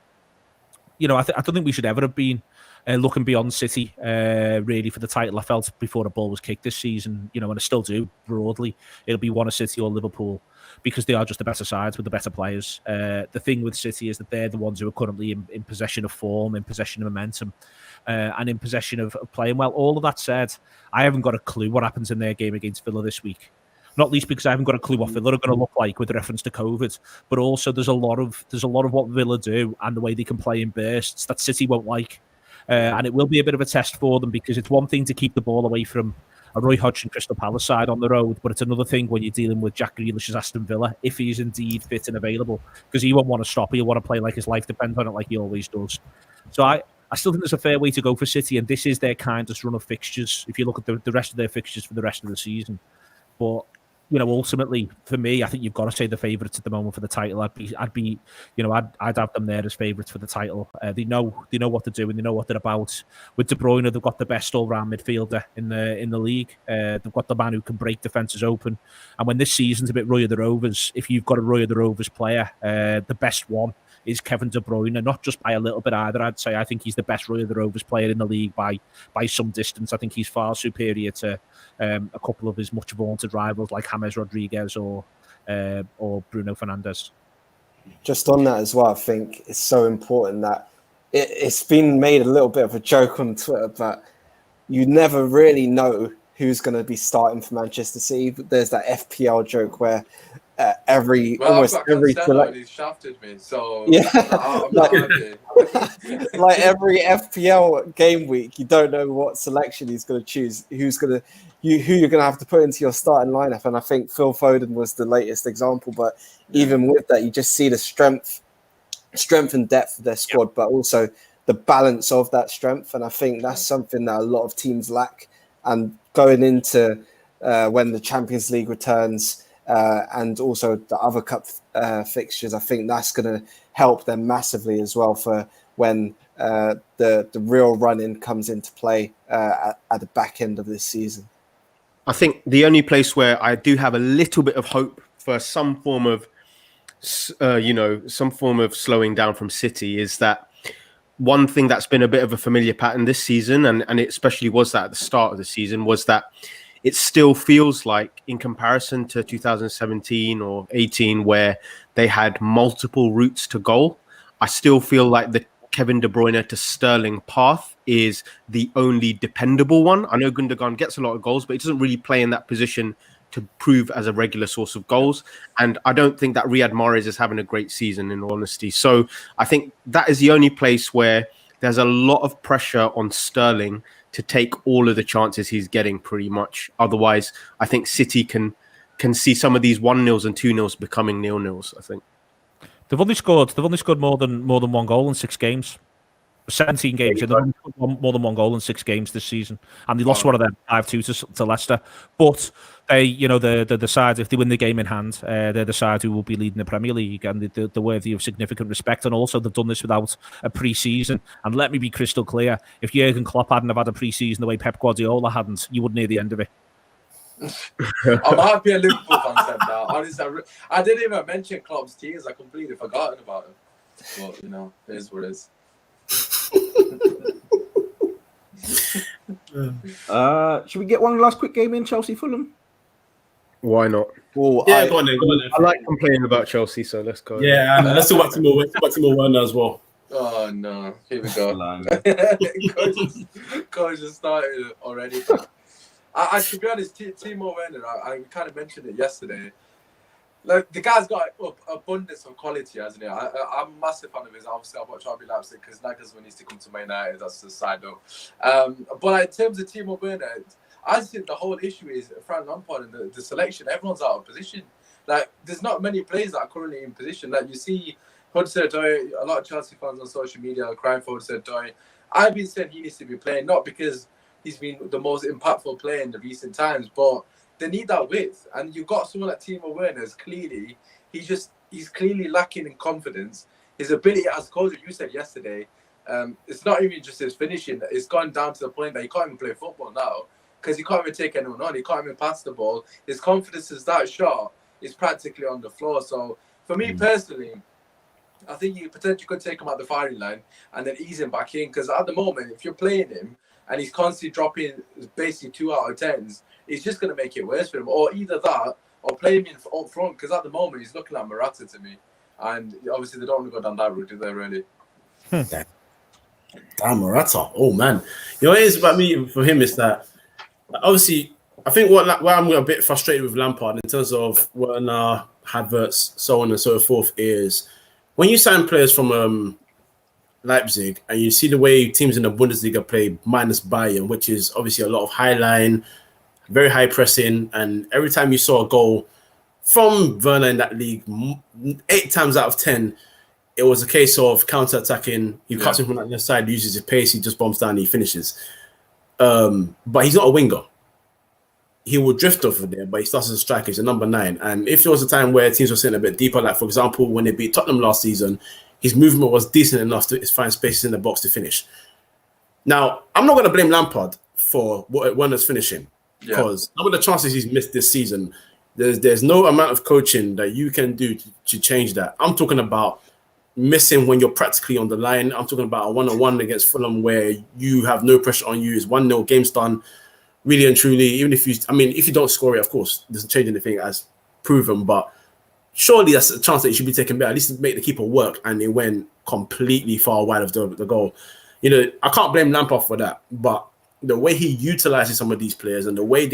don't think we should ever have been looking beyond City really for the title. I felt before the ball was kicked this season, and I still do broadly. It'll be one of City or Liverpool, because they are just the better sides with the better players. The thing with City is that they're the ones who are currently in possession of form, in possession of momentum, and in possession of playing well. All of that said, I haven't got a clue what happens in their game against Villa this week. Not least because I haven't got a clue what Villa are going to look like with reference to COVID, but also there's a lot of what Villa do and the way they can play in bursts that City won't like, and it will be a bit of a test for them, because it's one thing to keep the ball away from a Roy Hodgson Crystal Palace side on the road, but it's another thing when you're dealing with Jack Grealish's Aston Villa, if he is indeed fit and available, because he won't want to stop. He'll want to play like his life depends on it, like he always does. So I still think there's a fair way to go for City, and this is their kindest run of fixtures if you look at the rest of their fixtures for the rest of the season. But ultimately for me, I think you've got to say the favourites at the moment for the title. I'd have them there as favourites for the title. They know what they're doing. They know what they're about. With De Bruyne, they've got the best all-round midfielder in the league. They've got the man who can break defences open. And when this season's a bit Roy of the Rovers, if you've got a Roy of the Rovers player, the best one is Kevin De Bruyne, not just by a little bit either. I'd say I think he's the best Roy of the Rovers player in the league by some distance. I think he's far superior to a couple of his much vaunted rivals like James Rodriguez or Bruno Fernandes. Just on that as well, I think it's so important that it's been made a little bit of a joke on Twitter, but you never really know who's going to be starting for Manchester City. There's that FPL joke where almost every he's shafted me, so yeah, I'm like every FPL game week, you don't know what selection he's going to choose, who you're going to have to put into your starting lineup. And I think Phil Foden was the latest example. But even with that, you just see the strength and depth of their squad, but also the balance of that strength. And I think that's something that a lot of teams lack. And going into when the Champions League returns. And also the other cup fixtures, I think that's going to help them massively as well for when the real run-in comes into play at the back end of this season. I think the only place where I do have a little bit of hope for some form of slowing down from City is that one thing that's been a bit of a familiar pattern this season, and it especially was that at the start of the season, was that it still feels like, in comparison to 2017 or 18, where they had multiple routes to goal, I still feel like the Kevin De Bruyne to Sterling path is the only dependable one. I know Gundogan gets a lot of goals, but he doesn't really play in that position to prove as a regular source of goals. And I don't think that Riyad Mahrez is having a great season, in all honesty. So I think that is the only place where there's a lot of pressure on Sterling to take all of the chances he's getting, pretty much. Otherwise, I think City can see some of these 1-0s and 2-0s becoming 0-0s, I think. They've only scored more than one goal in 6 games. 17 games, and they've only scored more than one goal in 6 games this season. And they lost one of them 5-2 to Leicester. But they, they're the side, if they win the game in hand, they're the side who will be leading the Premier League, and they're worthy of significant respect. And also, they've done this without a pre-season. And let me be crystal clear: if Jurgen Klopp hadn't have had a pre-season the way Pep Guardiola hadn't, you wouldn't hear the end of it. I'm happy a Liverpool fan said that. Honestly, I didn't even mention Klopp's tears. I completely forgotten about it. But it is what it is. Should we get one last quick game in Chelsea-Fulham? Why not? Go on then. I like complaining about Chelsea, so let's go. Yeah, and let's talk about Timo Werner as well. Oh no, here we go. Coach just started already. I to be honest, Timo Werner, I kind of mentioned it yesterday. Like, the guy's got abundance of quality, hasn't he? I'm a massive fan of his. Obviously, I watch RB Leipzig because Nagelsmann needs to come to Man United. That's the side note. But in terms of Timo Werner, I think the whole issue is Frank Lampard and the selection. Everyone's out of position. Like, there's not many players that are currently in position. Like, you see Hudson-Odoi, a lot of Chelsea fans on social media are crying for Hudson-Odoi. I've been saying he needs to be playing, not because he's been the most impactful player in the recent times, but they need that width. And you've got someone like Timo Werner is clearly, he's clearly lacking in confidence. His ability, as Coach, you said yesterday, it's not even just his finishing. It's gone down to the point that he can't even play football now because he can't even take anyone on. He can't even pass the ball. His confidence is that short. It's practically on the floor. So for me personally, I think you potentially could take him at the firing line and then ease him back in, because at the moment, if you're playing him and he's constantly dropping basically 2 out of 10s, it's just going to make it worse for him. Or either that, or play him in up front, because at the moment he's looking like Morata to me. And obviously they don't want to go down that route, do they, really? Damn, Morata. Oh, man. What it is about me for him is that, obviously, I think where I'm a bit frustrated with Lampard in terms of Werner, Havertz, so on and so forth, is when you sign players from Leipzig and you see the way teams in the Bundesliga play minus Bayern, which is obviously a lot of high line, very high pressing, and every time you saw a goal from Werner in that league, 8 times out of 10, it was a case of counter-attacking. He cuts him from the other side, uses his pace, he just bombs down, he finishes. But he's not a winger. he will drift over there, but he starts as a striker. He's a number 9. And if there was a time where teams were sitting a bit deeper, like for example, when they beat Tottenham last season, his movement was decent enough to find spaces in the box to finish. Now, I'm not going to blame Lampard for Werner's finishing, because some of the chances he's missed this season, there's no amount of coaching that you can do to change that. I'm talking about missing when you're practically on the line. I'm talking about a 1-on-1 against Fulham where you have no pressure on you. It's 1-0, game's done. Really and truly, even if you don't score it, of course, it doesn't change anything as proven, but surely that's a chance that you should be taking better, at least to make the keeper work, and it went completely far wide of the goal. You know, I can't blame Lampard for that, but the way he utilizes some of these players and the way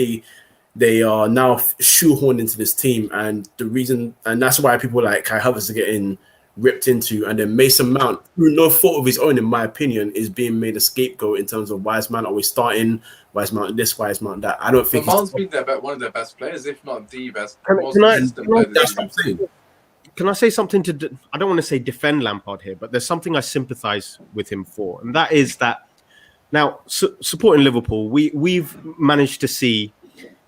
they are now shoehorned into this team, and the reason, and that's why people like Kai Havertz are getting ripped into, and then Mason Mount, through no fault of his own, in my opinion, is being made a scapegoat in terms of why is Mount always starting, why is Mount this, why is Mount that. I don't think Mount's been one of their best players, if not the best. Can I say something to? I don't want to say defend Lampard here, but there's something I sympathise with him for, and that is that now supporting Liverpool, we've managed to see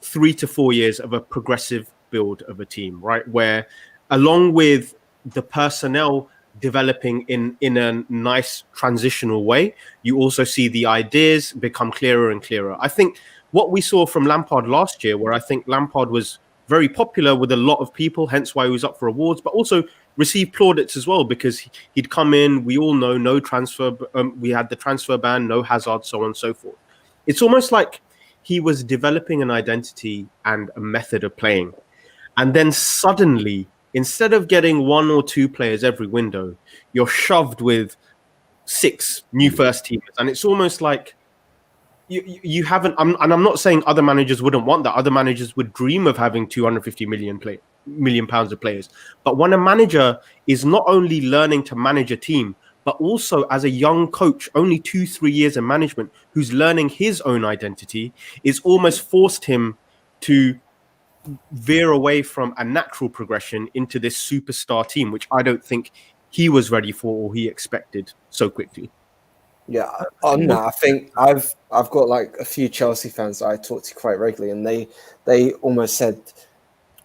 3 to 4 years of a progressive build of a team, right? Where along with the personnel developing in a nice transitional way, you also see the ideas become clearer and clearer. I think what we saw from Lampard last year, where I think Lampard was very popular with a lot of people, hence why he was up for awards, but also received plaudits as well, because he'd come in, we all know, no transfer, we had the transfer ban, no Hazard, so on and so forth. It's almost like he was developing an identity and a method of playing. And then suddenly, instead of getting 1 or 2 players every window, you're shoved with 6 new first teamers. And it's almost like you haven't, and I'm not saying other managers wouldn't want that. Other managers would dream of having 250 million pounds of players. But when a manager is not only learning to manage a team, but also as a young coach, only 2-3 years in management, who's learning his own identity, is almost forced him to veer away from a natural progression into this superstar team, which I don't think he was ready for or he expected so quickly. Yeah, on that, I think I've got like a few Chelsea fans that I talk to quite regularly, and they almost said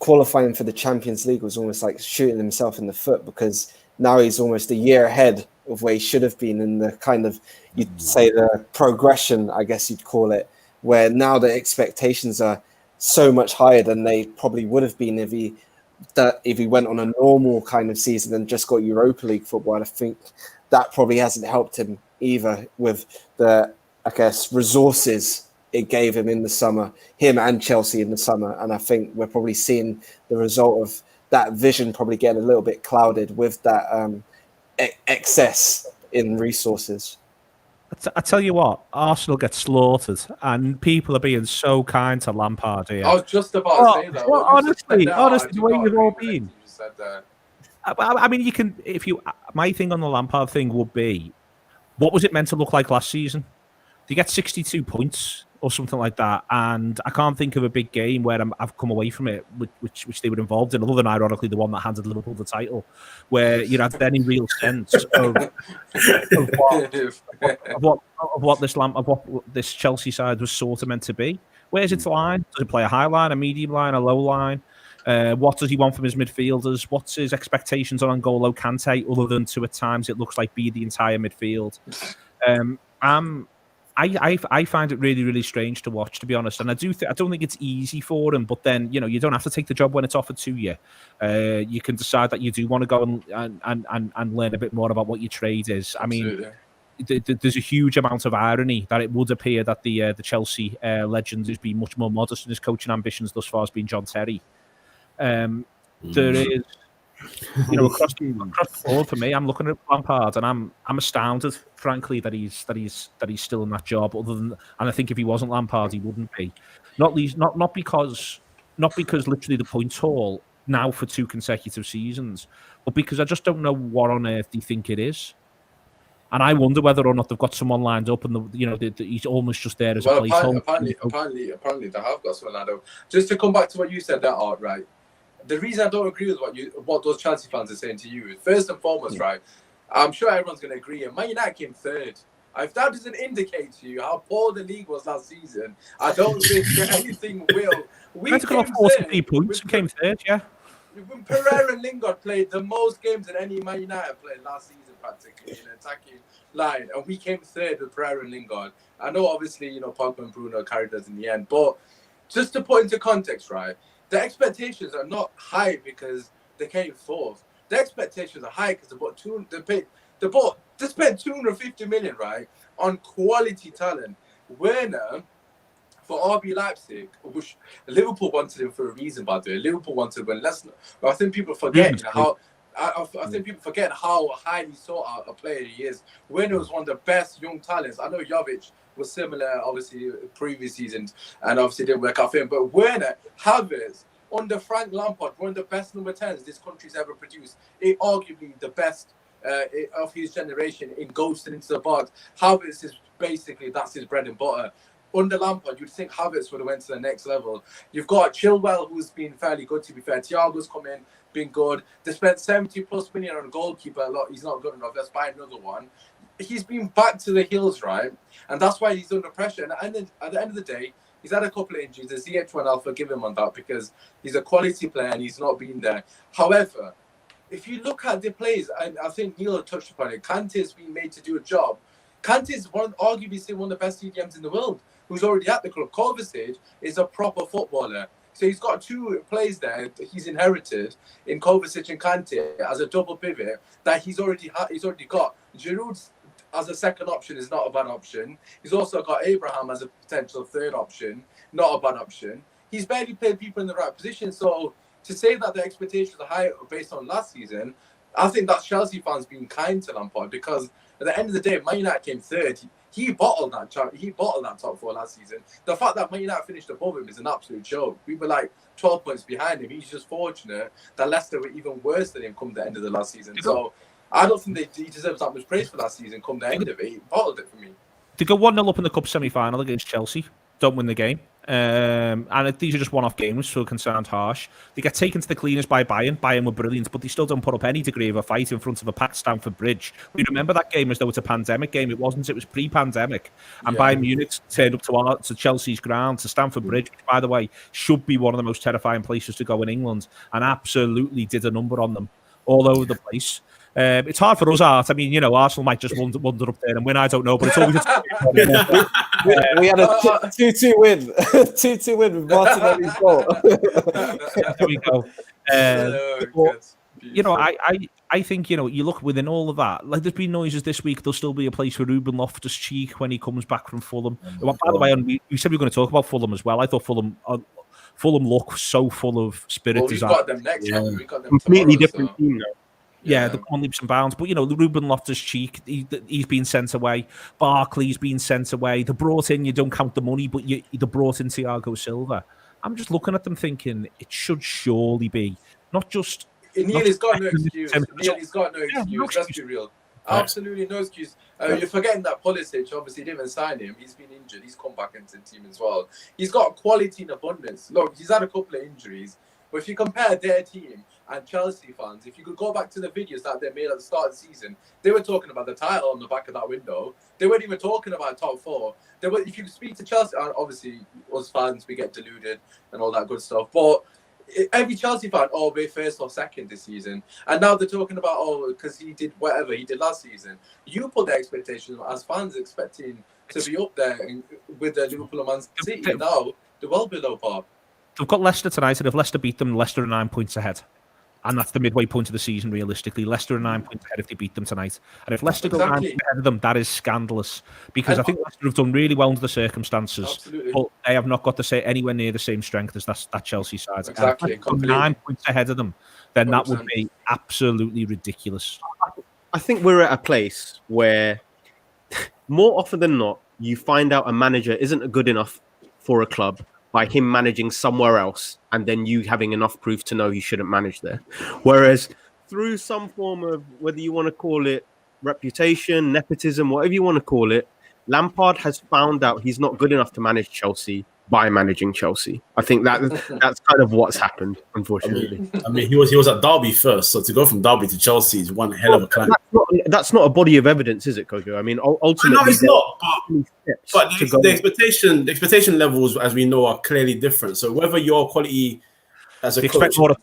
qualifying for the Champions League was almost like shooting himself in the foot, because now he's almost a year ahead of where he should have been in the kind of, you'd say, the progression, I guess you'd call it, where now the expectations are so much higher than they probably would have been if he went on a normal kind of season and just got Europa League football. And I think that probably hasn't helped him either with the, I guess, resources it gave him in the summer, him and Chelsea in the summer. And I think we're probably seeing the result of that vision probably getting a little bit clouded with that excess in resources. I tell you what, Arsenal get slaughtered, and people are being so kind to Lampard here. I was just about to say that. Well, honestly, the way you've all been. I mean, you can. My thing on the Lampard thing would be, what was it meant to look like last season? They get 62 points or something like that, and I can't think of a big game where I've come away from it which they were involved in, other than ironically the one that handed Liverpool the title, where you had any real sense of what this Chelsea side was sort of meant to be. Where's its line? Does it play a high line, a medium line, a low line? What does he want from his midfielders? What's his expectations on N'Golo Kante, other than to at times it looks like be the entire midfield? I find it really, really strange to watch, to be honest. And I don't think it's easy for him. But then, you don't have to take the job when it's offered to you. You can decide that you do want to go and learn a bit more about what your trade is. I mean, there's a huge amount of irony that it would appear that the Chelsea legend has been much more modest in his coaching ambitions thus far has been John Terry. There is, across the board for me, I'm looking at Lampard and I'm astounded, frankly, that he's still in that job. And I think if he wasn't Lampard, he wouldn't be. Not because literally the points haul now for 2 consecutive seasons, but because I just don't know what on earth they think it is. And I wonder whether or not they've got someone lined up, and he's almost just there as a placeholder. Apparently, they have got someone lined up. Just to come back to what you said, that Art, right? The reason I don't agree with what those Chelsea fans are saying to you is, first and foremost, right? I'm sure everyone's going to agree. And Man United came third. If that doesn't indicate to you how poor the league was last season, I don't think that anything will. We Had to go came 43 points and came third, yeah. When Pereira and Lingard played the most games than any Man United played last season, practically in attacking line, and we came third with Pereira and Lingard. I know, obviously, Pogba and Bruno carried us in the end, but just to put into context, right, the expectations are not high because they came fourth. The expectations are high because they spent 250 million, right, on quality talent. Werner, for RB Leipzig, which Liverpool wanted him for a reason, by the way. Liverpool wanted when Leicester. But I think people forget how highly sought out a player he is. Werner was one of the best young talents. I know Jovic was similar, obviously, previous seasons, and obviously didn't work out for him. But Werner, Havertz, under Frank Lampard, one of the best number 10s this country's ever produced. Arguably the best of his generation in ghosting into the box. Havertz is basically, that's his bread and butter. Under Lampard, you'd think Havertz would have went to the next level. You've got Chilwell, who's been fairly good, to be fair. Thiago's come in, been good. They spent 70 plus million on a goalkeeper. He's not good enough. Let's buy another one. He's been back to the hills, right? And that's why he's under pressure. And then at the end of the day, he's had a couple of injuries. The ZH1, I'll forgive him on that because he's a quality player and he's not been there. However, if you look at the plays, and I think Neil touched upon it, Kante's been made to do a job. Kante's arguably still one of the best CDMs in the world, who's already at the club. Kovacic is a proper footballer. So he's got two plays there he's inherited in Kovacic and Kante as a double pivot that he's already got. Giroud as a second option is not a bad option. He's also got Abraham as a potential third option, not a bad option. He's barely played people in the right position. So to say that the expectations are high based on last season, I think that's Chelsea fans being kind to Lampard because at the end of the day, Man United came third. He bottled that top four last season. The fact that Man United finished above him is an absolute joke. We were like 12 points behind him. He's just fortunate that Leicester were even worse than him come the end of the last season. So I don't think he deserves that much praise for last season come the end of it. He bottled it for me. To go 1-0 up in the Cup semi-final against Chelsea, don't win the game. And these are just one-off games, so it can sound harsh. They get taken to the cleaners by Bayern. Bayern were brilliant, but they still don't put up any degree of a fight in front of a packed Stamford Bridge. We remember that game as though it's a pandemic game. It wasn't. It was pre-pandemic. And Bayern Munich turned up to Chelsea's ground, to Stamford Bridge, which, by the way, should be one of the most terrifying places to go in England, and absolutely did a number on them all over the place. It's hard for us, Art. I mean, Arsenal might just wander up there and win. I don't know, but it's always we had a 2-2 win. 2-2 win with Martinelli's goal. There we go. I think, you look within all of that, like there's been noises this week, there'll still be a place for Ruben Loftus-Cheek when he comes back from Fulham. By the way, we said we were going to talk about Fulham as well. I thought Fulham look so full of spirit. Well, we've got them next. Yeah. We've got them completely tomorrow, different team now. Yeah, they're on leaps and bounds. But, Ruben Loftus-Cheek, he's been sent away. Barkley's been sent away. They brought in, you don't count the money, but they brought in Thiago Silva. I'm just looking at them thinking it should surely be not just... Neil's got no excuse. Neil's got no excuse. Let's be real. Absolutely no excuse. You're forgetting that Pulisic obviously didn't even sign him. He's been injured. He's come back into the team as well. He's got quality in abundance. Look, he's had a couple of injuries. But if you compare their team and Chelsea fans, if you could go back to the videos that they made at the start of the season, they were talking about the title on the back of that window. They weren't even talking about top four. If you speak to Chelsea, obviously us fans, we get deluded and all that good stuff. But every Chelsea fan, we're first or second this season. And now they're talking about, because he did whatever he did last season. You put the expectations as fans expecting to be up there with the Liverpool and Man City. Now, they're well below par. They've got Leicester tonight, and if Leicester beat them, Leicester are 9 points ahead. And that's the midway point of the season, realistically. Leicester are 9 points ahead if they beat them tonight. And if Leicester go 9 points ahead of them, that is scandalous. Because I think Leicester have done really well under the circumstances. Absolutely. But they have not got anywhere near the same strength as that Chelsea side. Exactly. And if 9 points ahead of them, then 100%. That would be absolutely ridiculous. I think we're at a place where more often than not, you find out a manager isn't good enough for a club by him managing somewhere else, and then you having enough proof to know he shouldn't manage there. Whereas through some form of, whether you want to call it reputation, nepotism, whatever you want to call it, Lampard has found out he's not good enough to manage Chelsea. by managing Chelsea. I think that's kind of what's happened, unfortunately. I mean, he was at Derby first, so to go from Derby to Chelsea is one hell of a climb. That's not a body of evidence, is it, Kojo? I mean, ultimately, no, it's not. But the expectation levels, as we know, are clearly different. So whether your quality as a coach, more of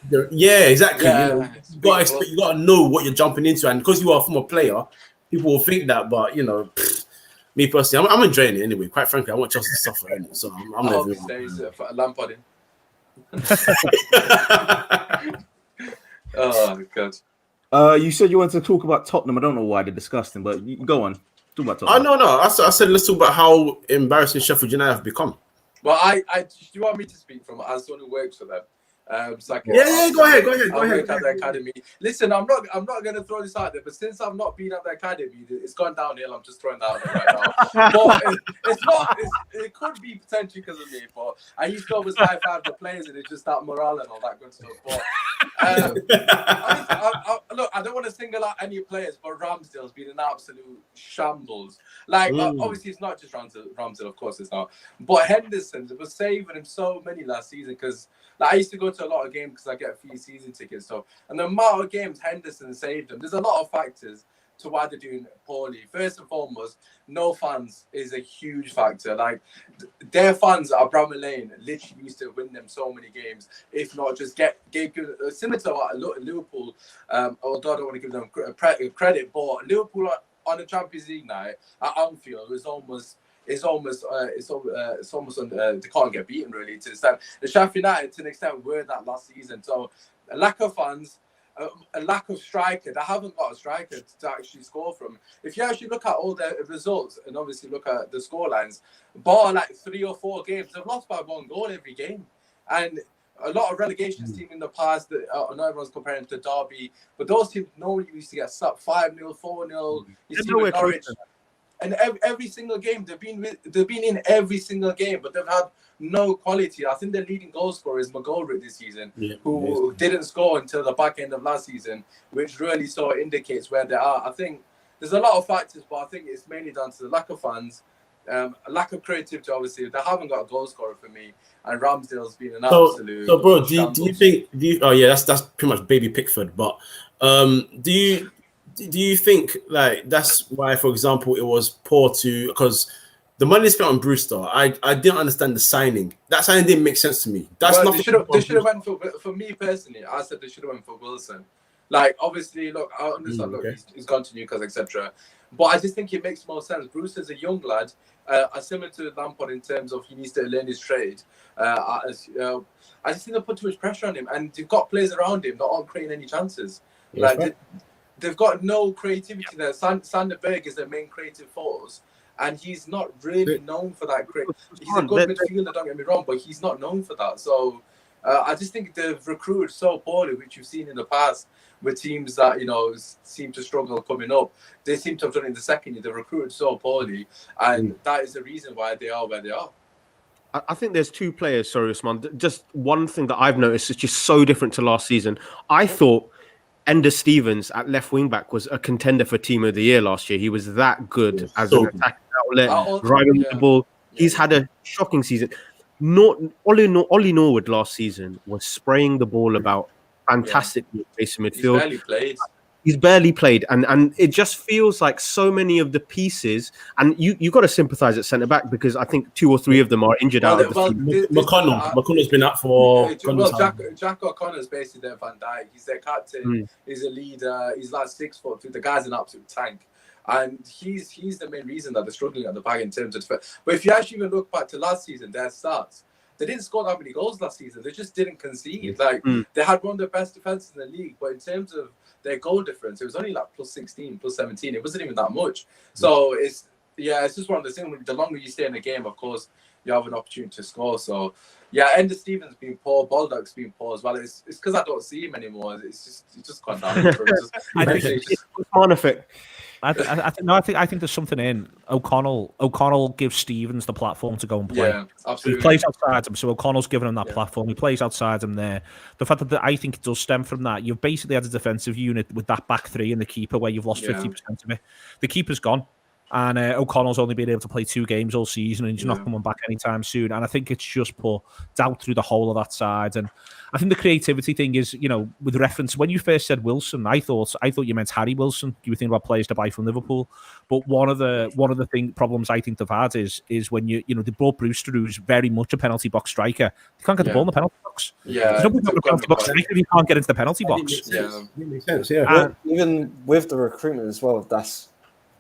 Derby. yeah, exactly. Yeah, You got to know what you're jumping into, and because you are a former player, people will think that. But me personally, I'm enjoying it anyway. Quite frankly, I want Chelsea to suffer, innit? So I'm I hope never. he stays for Lampard in. Oh God. You said you wanted to talk about Tottenham. I don't know why they're disgusting, but you go on. Talk about Tottenham. No. I said let's talk about how embarrassing Sheffield United have become. Well, do you want me to speak from as someone who works for them? So Go ahead. I work at the academy. Listen, I'm not going to throw this out there, but since I've not been at the academy, it's gone downhill. I'm just throwing that out there right now. But it's not. It could be potentially because of me, but I used to always high five the players, and it's just that morale and all that good stuff. But look, I don't want to single out any players, but Ramsdale's been an absolute shambles. Like obviously, it's not just Ramsdale, of course it's not, but Henderson was saving him so many last season because. Like, I used to go to a lot of games because I get free season tickets. So, and the amount of games Henderson saved them, there's a lot of factors to why they're doing poorly. First and foremost, no fans is a huge factor. Like, their fans at Bramall Lane literally used to win them so many games, if not just get similar to what Liverpool, although I don't want to give them credit, but Liverpool on a Champions League night at Anfield was almost. It's almost they can't get beaten really to the extent. The Sheffield United to an extent were that last season. So a lack of fans, a lack of striker. They haven't got a striker to actually score from. If you actually look at all the results and obviously look at the scorelines, bar like 3 or 4 games, they've lost by 1 goal every game. And a lot of relegations team in the past, I know everyone's comparing to Derby, but those teams normally used to get slapped 5-0, 4-0. You see with Norwich. And every single game they've been in every single game, but they've had no quality. I think their leading goal scorer is McGoldrick this season, who didn't score until the back end of last season, which really sort of indicates where they are. I think there's a lot of factors, but I think it's mainly down to the lack of fans, a lack of creativity. Obviously, they haven't got a goal scorer for me, and Ramsdale's been an absolute. So, bro, do you think? Oh yeah, that's pretty much baby Pickford. But do you think like that's why, for example, it was poor because the money spent on Brewster? I didn't understand the signing. That signing didn't make sense to me. That's not. They should have went for me personally. I said they should have went for Wilson. Like obviously, look, I understand. Look, he's gone to Newcastle, etc. But I just think it makes more sense. Brewster's a young lad, similar to Lampard in terms of he needs to learn his trade. I just think they put too much pressure on him, and they've got players around him that aren't creating any chances. They've got no creativity there. Sander Berg is their main creative force, and he's not really known for that. He's a good midfielder, don't get me wrong, but he's not known for that. So I just think they've recruited so poorly, which you've seen in the past with teams that seem to struggle coming up. They seem to have done it in the second year. They've recruited so poorly, and that is the reason why they are where they are. I think there's 2 players. Sorry, Usmaan. Just one thing that I've noticed is just so different to last season. I thought Ender Stevens at left wing back was a contender for Team of the Year last year. He was that good as an attacking outlet, driving the ball. He's had a shocking season. Ollie Norwood last season was spraying the ball about fantastically in base midfield. He's barely played, and it just feels like so many of the pieces. And you got to sympathise at centre back because I think 2 or 3 of them are injured out of the team. McConnell's been out for. Jack O'Connor's basically their Van Dijk. He's their captain. He's a leader. He's like 6 foot. The guy's an absolute tank, and he's the main reason that they're struggling at the back in terms of defense. But if you actually even look back to last season, their starts. They didn't score that many goals last season. They just didn't concede. They had one of the best defenses in the league, but in terms of their goal difference, it was only like plus 16, plus 17. It wasn't even that much. So it's just one of the things. The longer you stay in the game, of course, you have an opportunity to score. So Ender Stevens been poor, Baldock's been poor as well. It's because I don't see him anymore. It's just gone down. I think there's something in O'Connell. O'Connell gives Stevens the platform to go and play. Yeah, absolutely. He plays outside him, so O'Connell's given him that platform. He plays outside him there. The fact that I think it does stem from that. You've basically had a defensive unit with that back 3 and the keeper where you've lost 50% of it. The keeper's gone. And O'Connell's only been able to play 2 games all season, and he's not Yeah. coming back anytime soon. And I think it's just put doubt through the whole of that side. And I think the creativity thing is, with reference, when you first said Wilson, I thought you meant Harry Wilson. You were thinking about players to buy from Liverpool. But one of the problems I think they've had is when they brought Brewster, who's very much a penalty box striker. You can't get the ball in the penalty box. Yeah, There's nobody a penalty box striker if you can't get into the penalty box. Yeah. It makes sense, yeah. Well, even with the recruitment as well, that's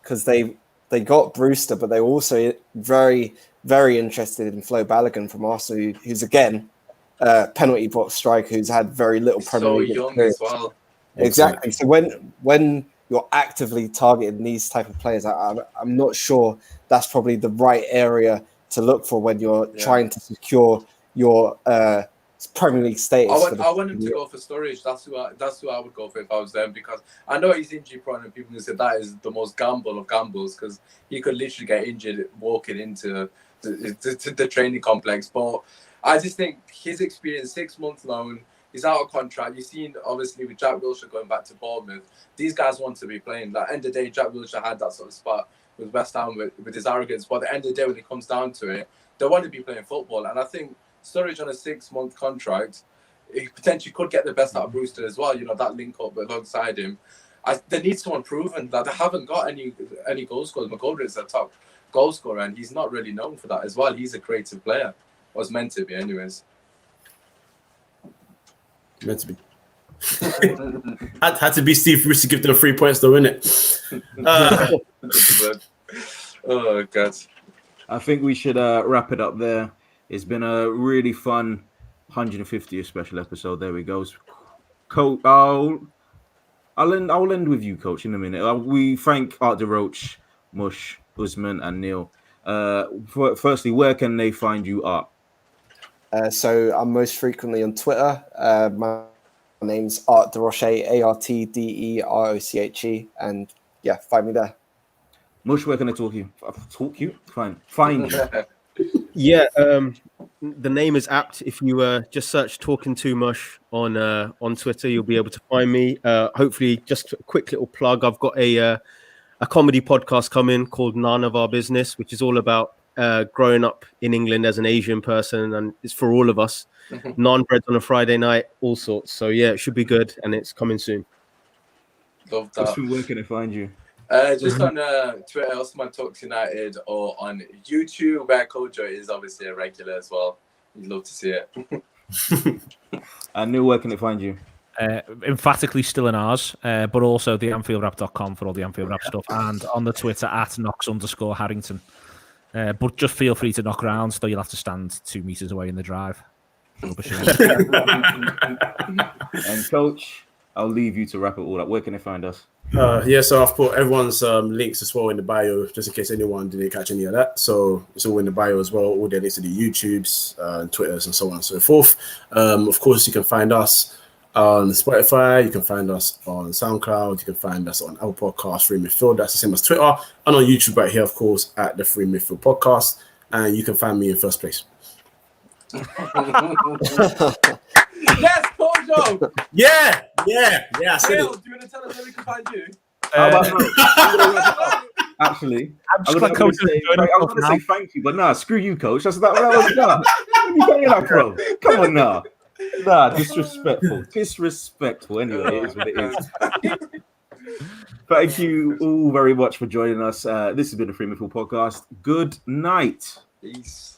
because they got Brewster, but they were also very, very interested in Flo Balogun from Arsenal, who's again penalty box striker who's had very little Premier So League young experience. as well. Exactly. So when you're actively targeting these type of players, I'm not sure that's probably the right area to look for when you're trying to secure your Premier League status. I want him to go for Sturridge. That's who I would go for if I was them, because I know he's injury prone and people say that is the most gamble of gambles, because he could literally get injured walking into the training complex. But I just think his experience, 6 month loan, he's out of contract. You've seen obviously with Jack Wilshere going back to Bournemouth, these guys want to be playing. At the end of the day, Jack Wilshere had that sort of spot with West Ham with his arrogance. But at the end of the day, when it comes down to it, they want to be playing football. And I think Sturridge on a 6 month contract, he potentially could get the best out of Brewster as well. That link up alongside him. They need someone proven. That they haven't got any goal scorers. McGoldrick is a top goal scorer, and he's not really known for that as well. He's a creative player. Was meant to be, anyways. Meant to be. had to be Steve Bruce to give them 3 points, though, innit? Oh God. I think we should wrap it up there. It's been a really fun 150th special episode. There we go. Coach, I'll end with you, Coach, in a minute. We thank Art de Roche, Mush, Usmaan, and Neil. Firstly, where can they find you, Art? So I'm most frequently on Twitter. My name's Art de Roche, ArtDeroche, and yeah, find me there. Mush, where can I talk you? Fine. Find you. Yeah, the name is apt. If you just search "Talking to Mush" on Twitter, you'll be able to find me. Hopefully, just a quick little plug. I've got a comedy podcast coming called None of Our Business, which is all about growing up in England as an Asian person, and it's for all of us. Naan breads on a Friday night, all sorts. So yeah, it should be good, and it's coming soon. Love that. Where can I find you? Just on Twitter, UsmaanTalksUnited, or on YouTube, where Kojo is obviously a regular as well. You'd love to see it. And Neil, where can I find you? Emphatically still in ours, but also the AnfieldRap.com for all the Anfield Rap stuff, and on the Twitter @Knox_Harrington. But just feel free to knock around, though you'll have to stand 2 meters away in the drive. And Coach, I'll leave you to wrap it all up. Where can they find us? So I've put everyone's links as well in the bio, just in case anyone didn't catch any of that. So it's all in the bio as well, all the links to the YouTubes, Twitters, and so on and so forth. Of course, you can find us on Spotify, you can find us on SoundCloud, you can find us on Apple Podcasts, 3inMidfield, that's the same as Twitter, and on YouTube right here, of course, at the 3inMidfield podcast, and you can find me in first place. Yes, Kojo! Yeah, I said Neil, it. do you want to tell us where we can find you? Actually, I'm just I like was Coach. going to say thank you, but nah, screw you, Coach. That's that was done. What are you saying that, bro? Come on now. Nah, disrespectful. Anyway, it is what it is. Thank you all very much for joining us. This has been the 3inMidfield podcast. Good night. Peace.